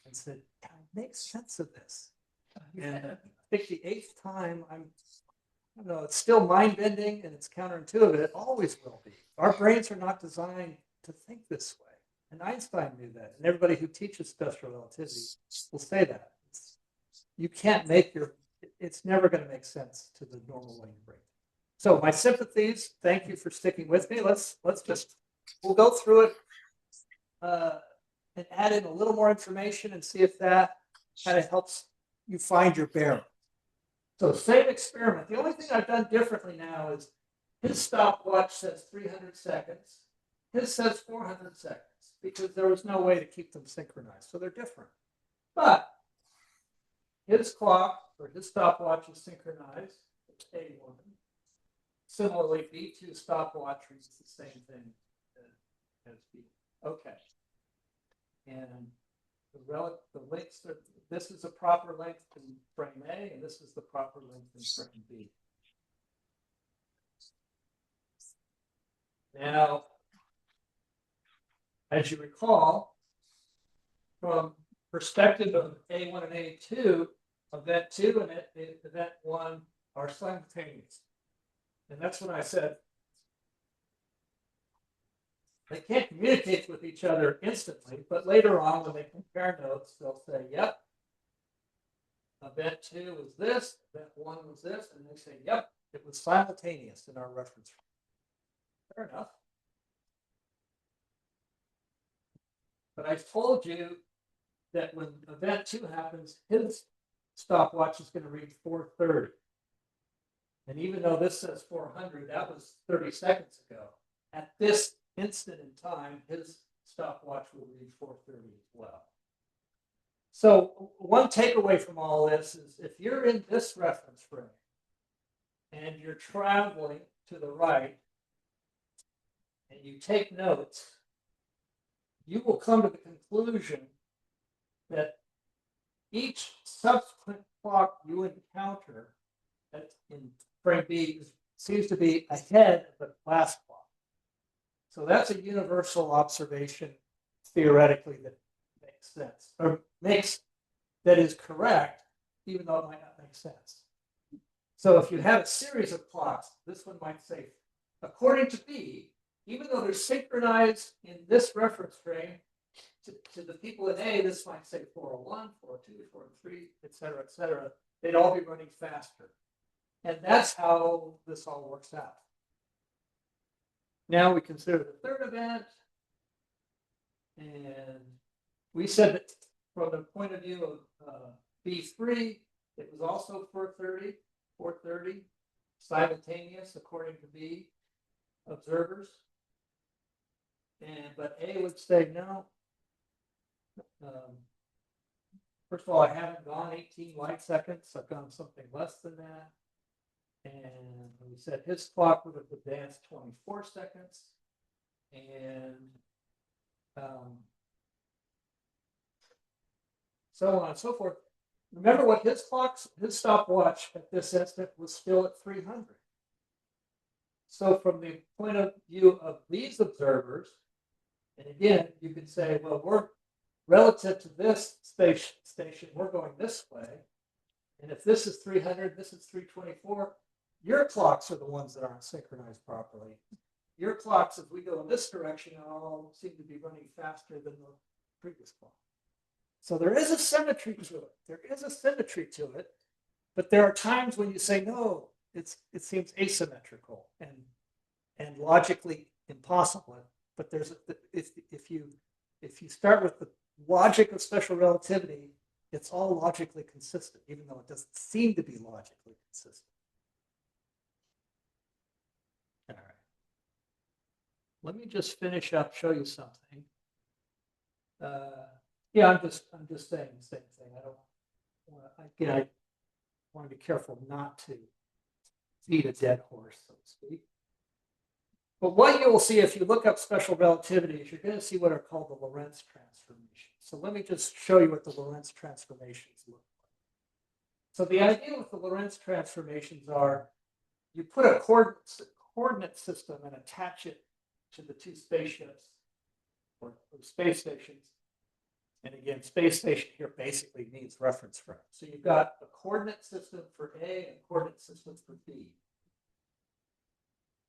and said, God, make sense of this. And I think the 8th time I don't know, it's still mind bending and it's counterintuitive. It always will be. Our brains are not designed to think this way. And Einstein knew that. And everybody who teaches special relativity will say that. You can't it's never going to make sense to the normal way you brain. So my sympathies, thank you for sticking with me. We'll go through it and add in a little more information and see if that kind of helps you find your bearing. So same experiment. The only thing I've done differently now is his stopwatch says 300 seconds. His says 400 seconds because there was no way to keep them synchronized. So they're different. But his clock or his stopwatch is synchronized. It's A1. Similarly, B2 stopwatch reads the same thing as B. Okay. And the lengths are, this is a proper length in frame A, and this is the proper length in frame B. Now, as you recall, from perspective of A1 and A2, event 2 and event 1 are simultaneous. And that's when I said they can't communicate with each other instantly, but later on when they compare notes, they'll say, yep, event 2 was this, event 1 was this, and they say, yep, it was simultaneous in our reference. Fair enough. But I told you that when event 2 happens, his stopwatch is going to read 430. And even though this says 400, that was 30 seconds ago. At this instant in time, his stopwatch will read 430 as well. So one takeaway from all this is if you're in this reference frame and you're traveling to the right and you take notes, you will come to the conclusion that each subsequent clock you encounter in frame B seems to be ahead of the last clock. So that's a universal observation theoretically that makes sense, or that is correct, even though it might not make sense. So if you have a series of clocks, this one might say, according to B, even though they're synchronized in this reference frame, To the people in A, this might say 401, 402, 403, et cetera, they'd all be running faster. And that's how this all works out. Now we consider the third event. And we said that from the point of view of B3, it was also 430, simultaneous according to B observers. But A would say no. First of all, I haven't gone 18 light seconds. I've gone something less than that. And we said his clock would have advanced 24 seconds. And so on and so forth. Remember what his stopwatch at this instant was still at 300. So from the point of view of these observers, and again, you could say, well, we're relative to this station, we're going this way. And if this is 300, this is 324, your clocks are the ones that aren't synchronized properly. Your clocks, as we go in this direction, all seem to be running faster than the previous clock. So there is a symmetry to it. But there are times when you say, no, it seems asymmetrical and logically impossible. But if you start with the logic of special relativity, it's all logically consistent, even though it doesn't seem to be logically consistent. All right. Let me just finish up, show you something. Yeah, I'm just saying the same thing. I want to be careful not to feed a dead horse, so to speak. But what you will see if you look up special relativity is you're going to see what are called the Lorentz transformations. So let me just show you what the Lorentz transformations look like. So the idea with the Lorentz transformations are you put a coordinate system and attach it to the two spaceships or space stations. And again, space station here basically means reference frame. So you've got a coordinate system for A and a coordinate system for B.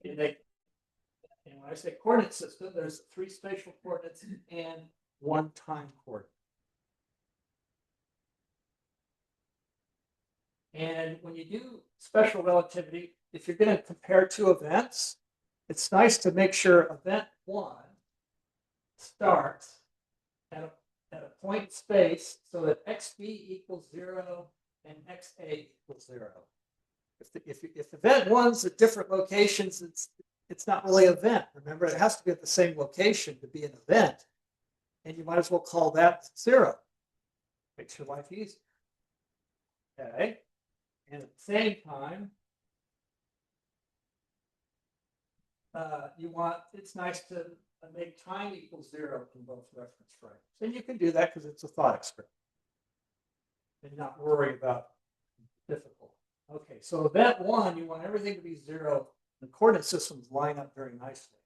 And when I say coordinate system, there's 3 spatial coordinates and 1 time coordinate. And when you do special relativity, if you're going to compare 2 events, it's nice to make sure event 1 starts at a point in space so that xb equals 0 and xa equals 0. If event 1's at different locations, it's not really an event. Remember, it has to be at the same location to be an event. And you might as well call that 0. Makes your life easy. Okay. And at the same time, it's nice to make time equals 0 in both reference frames. And you can do that because it's a thought experiment. And not worry about difficult. Okay, so event 1, you want everything to be 0. The coordinate systems line up very nicely.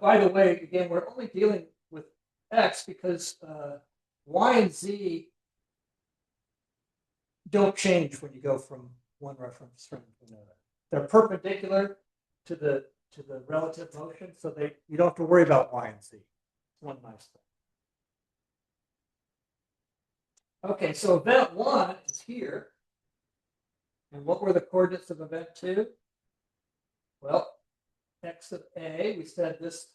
By the way, again, we're only dealing with x because y and z don't change when you go from one reference frame to another. They're perpendicular to the relative motion, so you don't have to worry about y and z. It's one nice thing. Okay, so event 1 is here. And what were the coordinates of event 2? Well, x of A, we said this,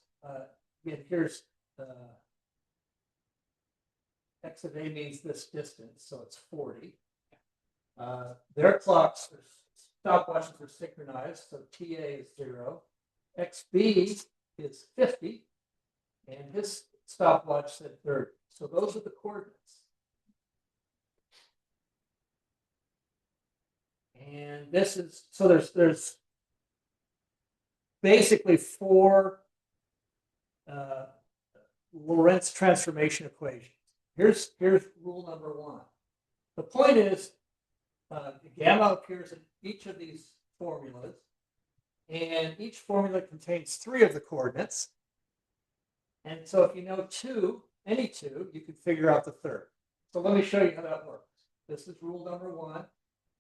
again, here's x of A means this distance, so it's 40. Their clocks, stopwatches are synchronized, so TA is 0. XB is 50, and his stopwatch said 30. So those are the coordinates. And this is, so there's basically 4 Lorentz transformation equations. Here's rule number 1. The point is, gamma appears in each of these formulas, and each formula contains 3 of the coordinates. And so if you know any two, you can figure out the third. So let me show you how that works. This is rule number 1.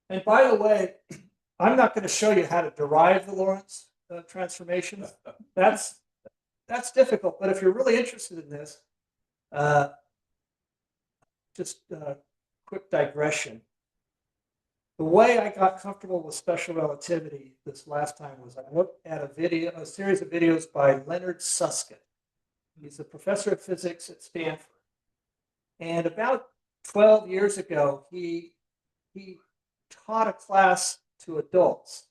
And by the way, I'm not going to show you how to derive the Lorentz transformations. That's difficult. But if you're really interested in this, just quick digression. The way I got comfortable with special relativity this last time was I looked at a series of videos by Leonard Susskind. He's a professor of physics at Stanford. And about 12 years ago, he taught a class to adults.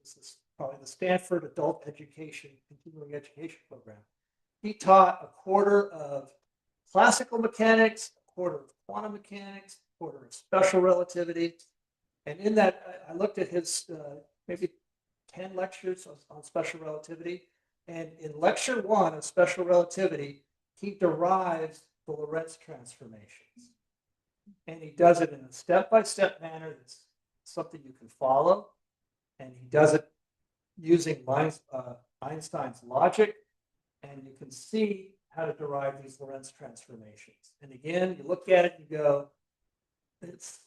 This is probably the Stanford Adult Education, Continuing Education Program. He taught a quarter of classical mechanics, a quarter of quantum mechanics, a quarter of special relativity. And in that, I looked at his maybe 10 lectures on special relativity. And in lecture 1 of special relativity, he derives the Lorentz transformations. And he does it in a step-by-step manner that's something you can follow. And he does it using Einstein's logic. And you can see how to derive these Lorentz transformations. And again, you look at it and you go, it's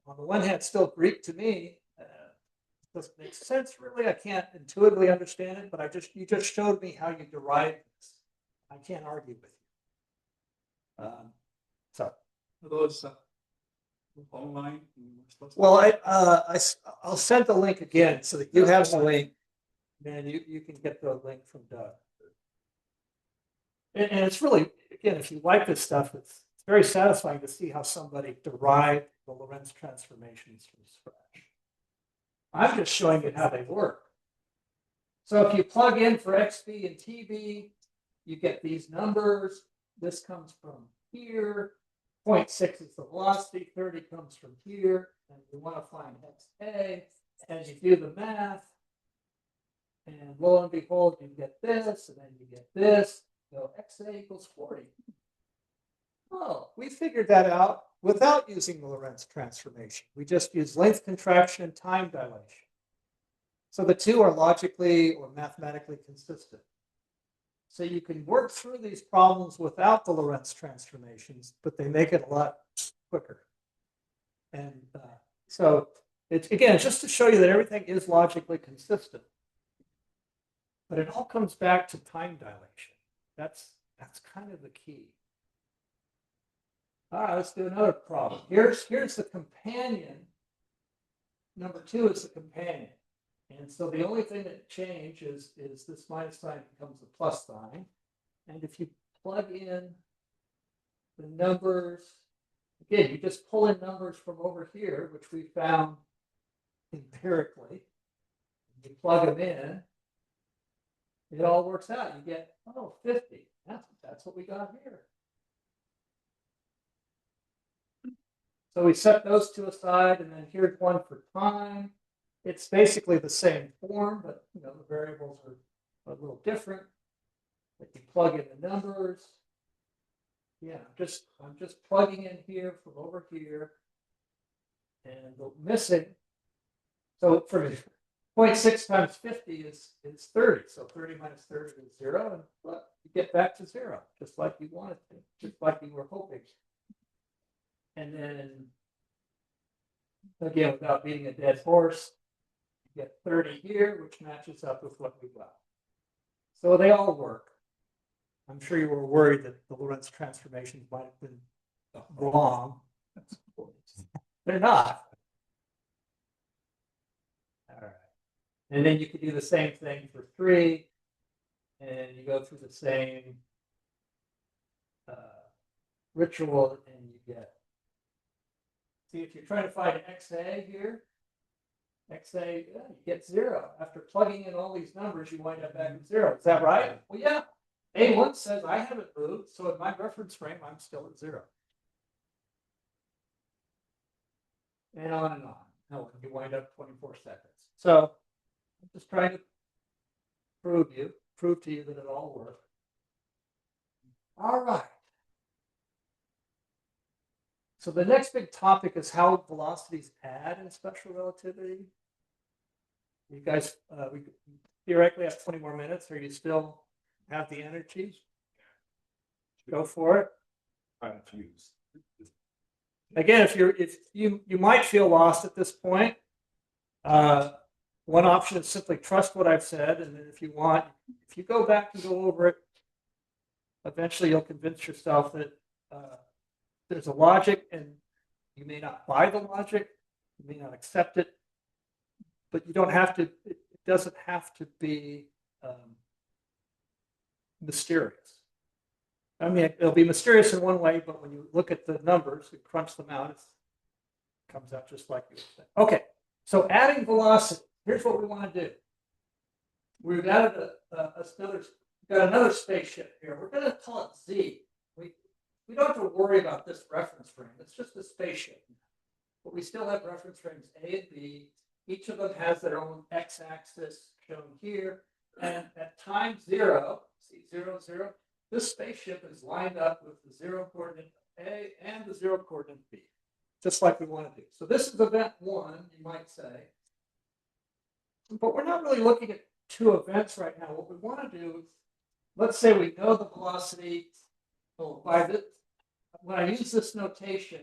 on the one hand still Greek to me. Doesn't make sense really. I can't intuitively understand it, but you just showed me how you derive this. I can't argue with you. So Are those online? well, I'll send the link again so that you have the link, and you can get the link from Doug. And it's really, again, if you like this stuff, it's very satisfying to see how somebody derived the Lorentz transformations from scratch. I'm just showing you how they work. So if you plug in for XB and TB, you get these numbers. This comes from here. 0.6 is the velocity. 30 comes from here. And we want to find XA. And you do the math. And lo and behold, you get this. And then you get this. So XA equals 40. Oh, we figured that out without using the Lorentz transformation. We just use length contraction and time dilation. So the two are logically or mathematically consistent. So you can work through these problems without the Lorentz transformations, but they make it a lot quicker. And so it's, again, just to show you that everything is logically consistent. But it all comes back to time dilation. That's kind of the key. All right, let's do another problem. Here's the companion. Number 2 is the companion. And so the only thing that changes is this minus sign becomes a plus sign. And if you plug in the numbers, again, you just pull in numbers from over here, which we found empirically. You plug them in, it all works out. You get, 50. That's what we got here. So we set those two aside, and then here's one for time. It's basically the same form, but the variables are a little different. But you plug in the numbers. Yeah, I'm just plugging in here from over here, and the missing. So for 0.6 times 50 is 30. So 30 minus 30 is 0, and look, you get back to 0, just like you wanted to, just like you were hoping. And then, again, without beating a dead horse, you get 30 here, which matches up with what we got. So they all work. I'm sure you were worried that the Lorentz transformations might have been wrong. They're not. All right. And then you could do the same thing for 3, and you go through the same ritual, and you get. See, if you're trying to find XA here, XA, you get 0. After plugging in all these numbers, you wind up back at 0. Is that right? Well, yeah. A1 says I haven't moved, so in my reference frame, I'm still at 0. And on and on. No, you wind up 24 seconds. So I'm just trying to prove to you that it all works. All right. So the next big topic is how velocities add in special relativity. You guys, we theoretically have 20 more minutes. Are you still have the energy? Go for it. I'm confused. Again, if you might feel lost at this point, One option is simply trust what I've said, and then if you want, if you go back and go over it, eventually you'll convince yourself that there's a logic, and you may not buy the logic, you may not accept it, but you don't have to. It doesn't have to be mysterious. I mean, it'll be mysterious in one way, but when you look at the numbers and crunch them out, it comes out just like you said. Okay, so adding velocity. Here's what we want to do. We've added another spaceship here. We're going to call it Z. We don't have to worry about this reference frame. It's just a spaceship. But we still have reference frames A and B. Each of them has their own x-axis shown here. And at time 0, see 0, 0, this spaceship is lined up with the 0 coordinate A and the 0 coordinate B, just like we want to do. So this is event 1, you might say. But we're not really looking at 2 events right now. What we want to do is, let's say we know the velocity. When I use this notation,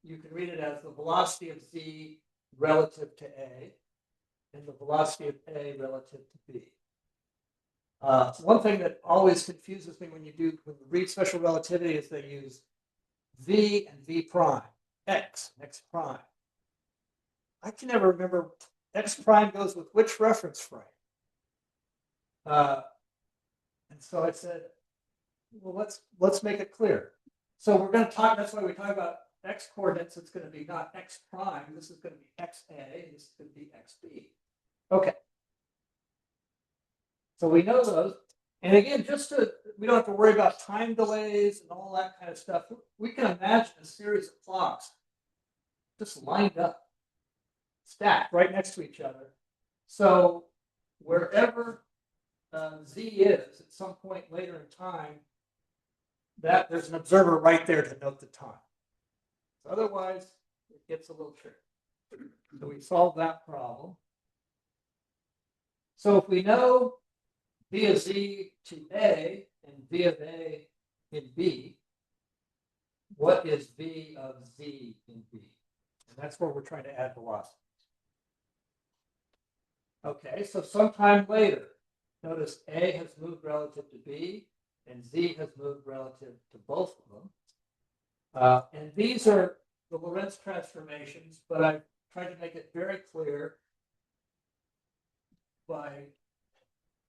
you can read it as the velocity of Z relative to A and the velocity of A relative to B. One thing that always confuses me when you read special relativity is they use V and V prime, X, X prime. I can never remember X prime goes with which reference frame. And so I said, well, let's make it clear. So we're going to talk, that's why we talk about X coordinates. It's going to be not X prime. This is going to be XA. This is going to be XB. Okay. So we know those. And again, we don't have to worry about time delays and all that kind of stuff. We can imagine a series of clocks just lined up, stacked right next to each other. So wherever Z is at some point later in time, that there's an observer right there to note the time. Otherwise, it gets a little tricky. So we solve that problem. So if we know V of Z to A and V of A in B, what is V of Z in B? And that's where we're trying to add velocities. Okay, so sometime later, notice A has moved relative to B, and Z has moved relative to both of them. And these are the Lorentz transformations, but I've tried to make it very clear by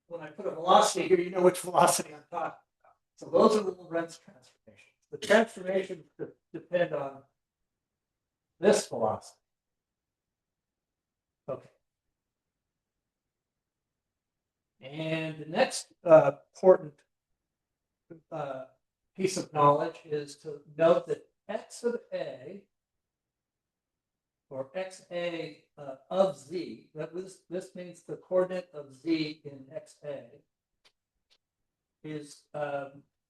when I put a velocity here, you know which velocity I'm talking about. So those are the Lorentz transformations. The transformations depend on this velocity. Okay. And the next important piece of knowledge is to note that x of A or xa of z, this means the coordinate of z in xa, is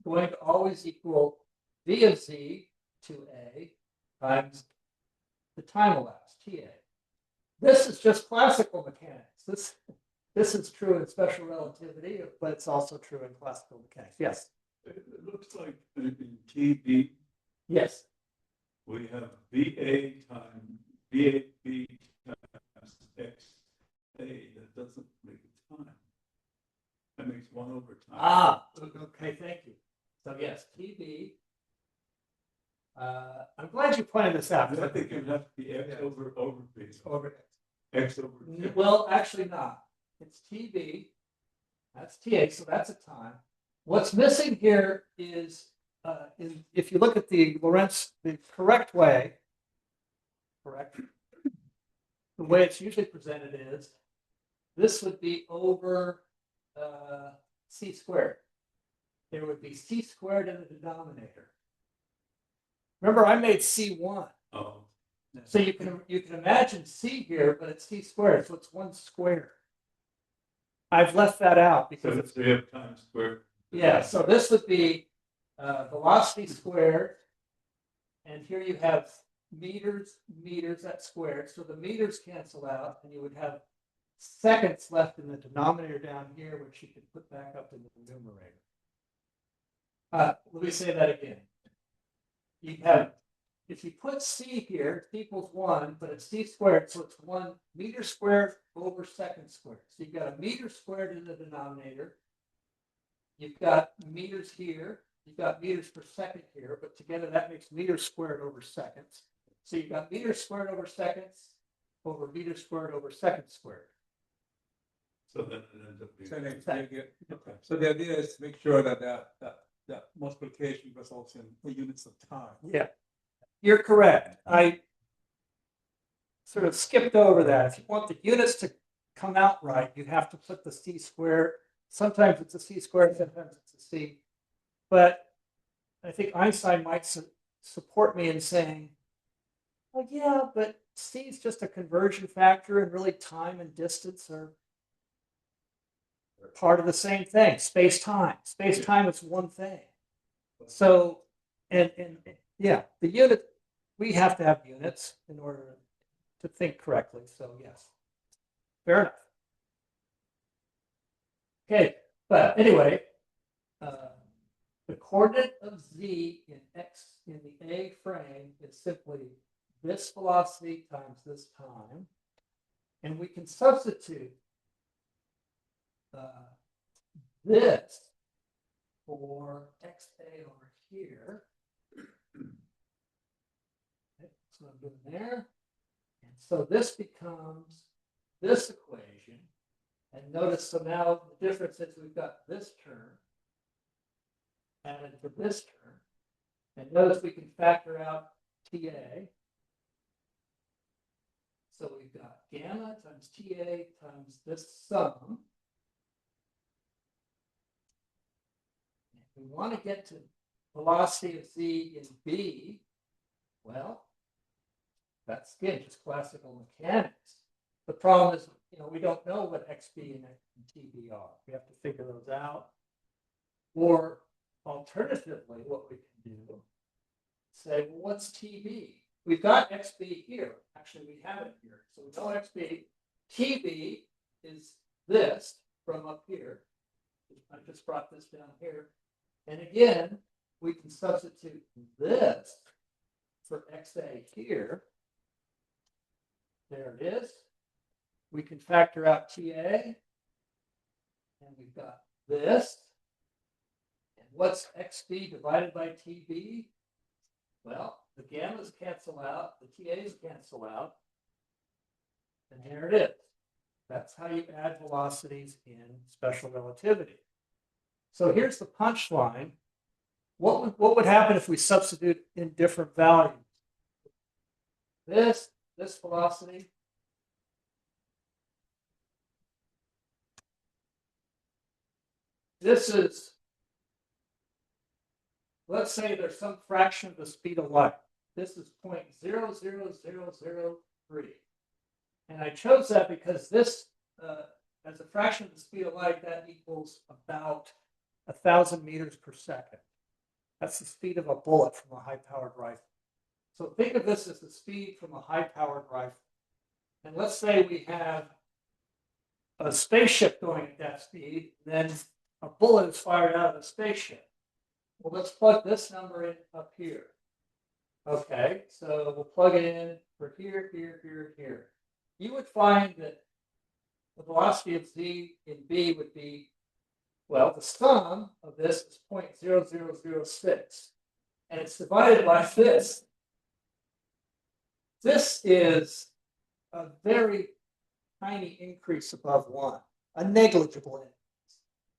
going to always equal v of z to a times the time elapsed, ta. This is just classical mechanics. This is true in special relativity, but it's also true in classical mechanics. Yes? It looks like in TB, Yes. we have VA times VAB times XA. That doesn't make a time. That makes 1 over time. Ah, okay, thank you. So yes, TB. I'm glad you pointed this out. I think it would have to be X over B. Over X over T. Well, actually not. It's TB. That's TA, so that's a time. What's missing here is if you look at the Lorentz, the correct way, the way it's usually presented is this would be over c squared. There would be c squared in the denominator. Remember, I made c1. Oh. So you can imagine c here, but it's c squared, so it's 1 squared. I've left that out because So 3 times squared. Yeah, so this would be velocity squared, and here you have meters, that's squared. So the meters cancel out, and you would have seconds left in the denominator down here, which you can put back up in the numerator. Let me say that again. You have if you put c here, it's equals 1, but it's c squared, so it's 1 meter squared over second squared. So you've got a meter squared in the denominator. You've got meters here. You've got meters per second here, but together that makes meters squared over seconds. So you've got meters squared over seconds over meters squared over second squared. So then it ends up being. So okay. So the idea is to make sure that that multiplication results in the units of time. Yeah, you're correct. I sort of skipped over that. If you want the units to come out right, you have to put the c squared. Sometimes it's a c squared, sometimes it's a c. But I think Einstein might support me in saying, well, yeah, but c is just a conversion factor, and really time and distance are part of the same thing. Space-time. Space-time is one thing. So, and yeah, the unit, we have to have units in order to think correctly. So yes, fair enough. Okay, but anyway, the coordinate of z in x in the A frame is simply this velocity times this time. And we can substitute this for xa over here. Okay, so I'm doing there. And so this becomes this equation. And notice, so now the difference is we've got this term added to this term. And notice we can factor out TA. So we've got gamma times TA times this sum. If we want to get to velocity of z in B, well, that's again just classical mechanics. The problem is, we don't know what XB and TB are. We have to figure those out. Or alternatively, what we can do, say, well, what's TB? We've got XB here. Actually, we have it here. So we know XB. TB is this from up here. I just brought this down here. And again, we can substitute this for XA here. There it is. We can factor out TA. And we've got this. And what's XB divided by TB? Well, the gammas cancel out, the TAs cancel out. And here it is. That's how you add velocities in special relativity. So here's the punchline. What would happen if we substitute in different values? This velocity. This is, let's say there's some fraction of the speed of light. This is 0.00003. And I chose that because this, as a fraction of the speed of light, that equals about 1,000 meters per second. That's the speed of a bullet from a high-powered rifle. So think of this as the speed from a high-powered rifle. And let's say we have a spaceship going at that speed, then a bullet is fired out of the spaceship. Well, let's plug this number in up here. Okay, so we'll plug it in for here, here, here, here. You would find that the velocity of z in B would be, well, the sum of this is 0.0006. And it's divided by this. This is a very tiny increase above 1, a negligible increase.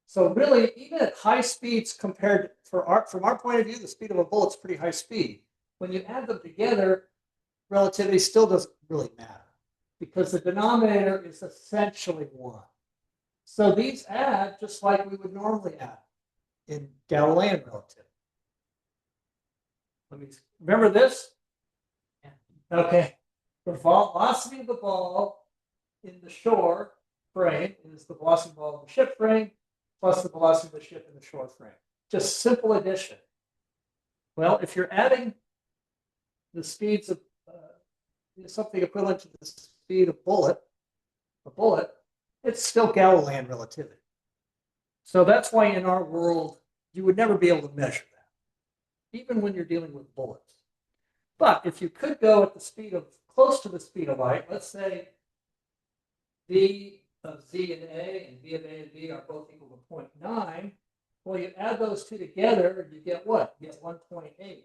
So really, even at high speeds compared, from our point of view, the speed of a bullet's pretty high speed. When you add them together, relativity still doesn't really matter because the denominator is essentially 1. So these add just like we would normally add in Galilean relativity. Let me remember this. Okay, the velocity of the ball in the shore frame is the velocity of the ball in the ship frame plus the velocity of the ship in the shore frame. Just simple addition. Well, if you're adding the speeds of something equivalent to the speed of a bullet, it's still Galilean relativity. So that's why in our world, you would never be able to measure that, even when you're dealing with bullets. But if you could go at the speed of close to the speed of light, let's say v of z and a and v of a and b are both equal to 0.9, well, you add those two together, you get what? You get 1.8.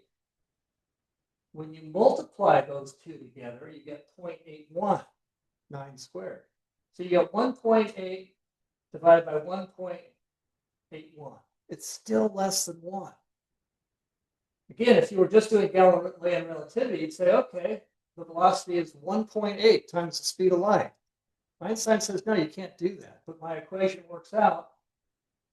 When you multiply those two together, you get 0.81, 9 squared. So you get 1.8 divided by 1.81. It's still less than 1. Again, if you were just doing Galilean relativity, you'd say, okay, the velocity is 1.8 times the speed of light. Einstein says, no, you can't do that. But my equation works out.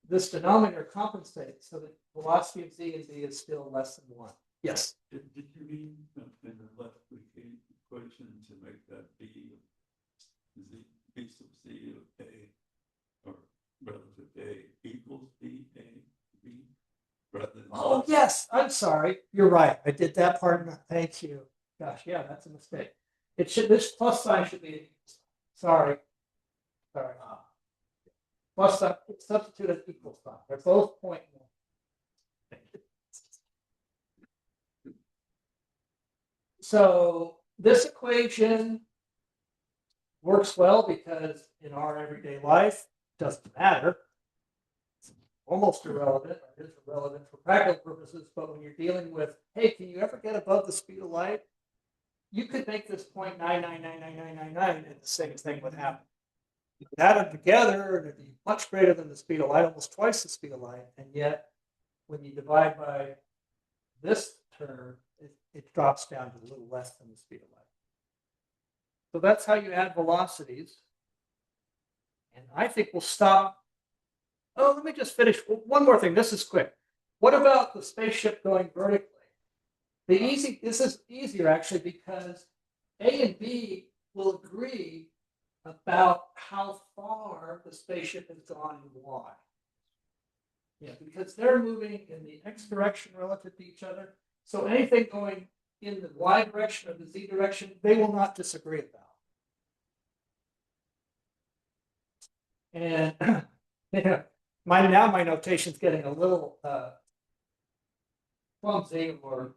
This denominator compensates, so the velocity of z and d is still less than 1. Yes? Did you mean in the left equation to make that b of z, piece of z of a, or relative a equals b, a, b, rather than... Oh, yes, I'm sorry. You're right. I did that part. Thank you. Gosh, yeah, that's a mistake. It should, this plus sign should be, sorry. Plus sign, substitute as equal sign. They're both 0.1. So this equation works well because in our everyday life, it doesn't matter. It's almost irrelevant. It is relevant for practical purposes, but when you're dealing with, hey, can you ever get above the speed of light? You could make this 0.999999, and the same thing would happen. You could add them together, and it'd be much greater than the speed of light, almost twice the speed of light, and yet when you divide by this term, it drops down to a little less than the speed of light. So that's how you add velocities. And I think we'll stop. Oh, let me just finish. One more thing. This is quick. What about the spaceship going vertically? This is easier actually because A and B will agree about how far the spaceship has gone in Y. Yeah, because they're moving in the X direction relative to each other. So anything going in the Y direction or the Z direction, they will not disagree about. And yeah, my notation's getting a little clumsy or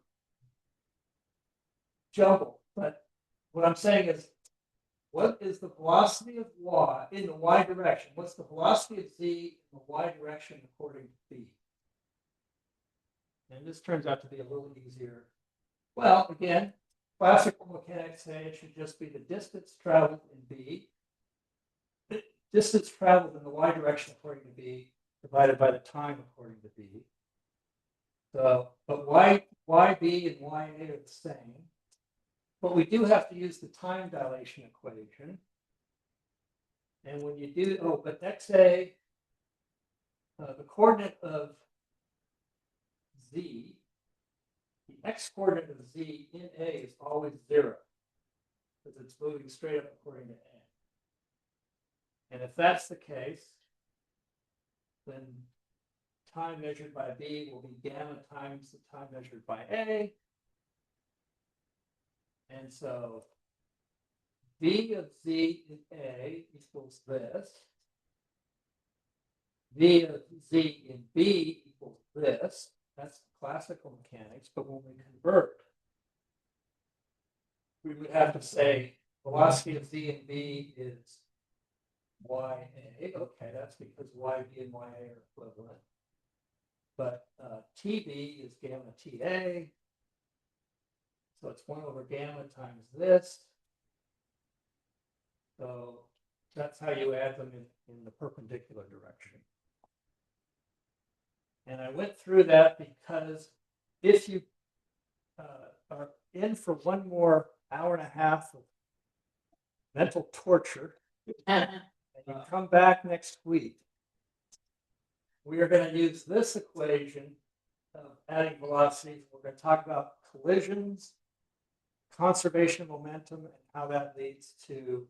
jumbled. But what I'm saying is, what is the velocity of Y in the Y direction? What's the velocity of Z in the Y direction according to B? And this turns out to be a little easier. Well, again, classical mechanics say it should just be the distance traveled in B. The distance traveled in the Y direction according to B divided by the time according to B. So, but YB and YA are the same. But we do have to use the time dilation equation. And when you do, but XA, the coordinate of Z, the X coordinate of Z in A is always 0, because it's moving straight up according to A. And if that's the case, then time measured by B will be gamma times the time measured by A. And so V of Z in A equals this. V of Z in B equals this. That's classical mechanics, but when we convert, we would have to say velocity of Z in B is YA. Okay, that's because YB and YA are equivalent. But TB is gamma TA. So it's 1 over gamma times this. So that's how you add them in the perpendicular direction. And I went through that because if you are in for one more hour and a half of mental torture, and you come back next week, we are going to use this equation of adding velocities. We're going to talk about collisions, conservation of momentum, and how that leads to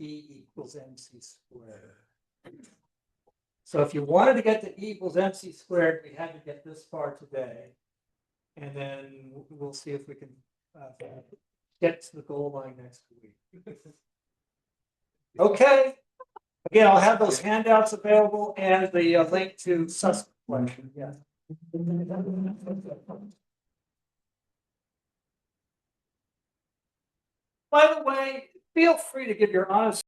E equals mc squared. So if you wanted to get to E equals mc squared, we had to get this far today. And then we'll see if we can get to the goal line next week. Okay. Again, I'll have those handouts available and the link to suspect question. Yeah. By the way, feel free to give your honest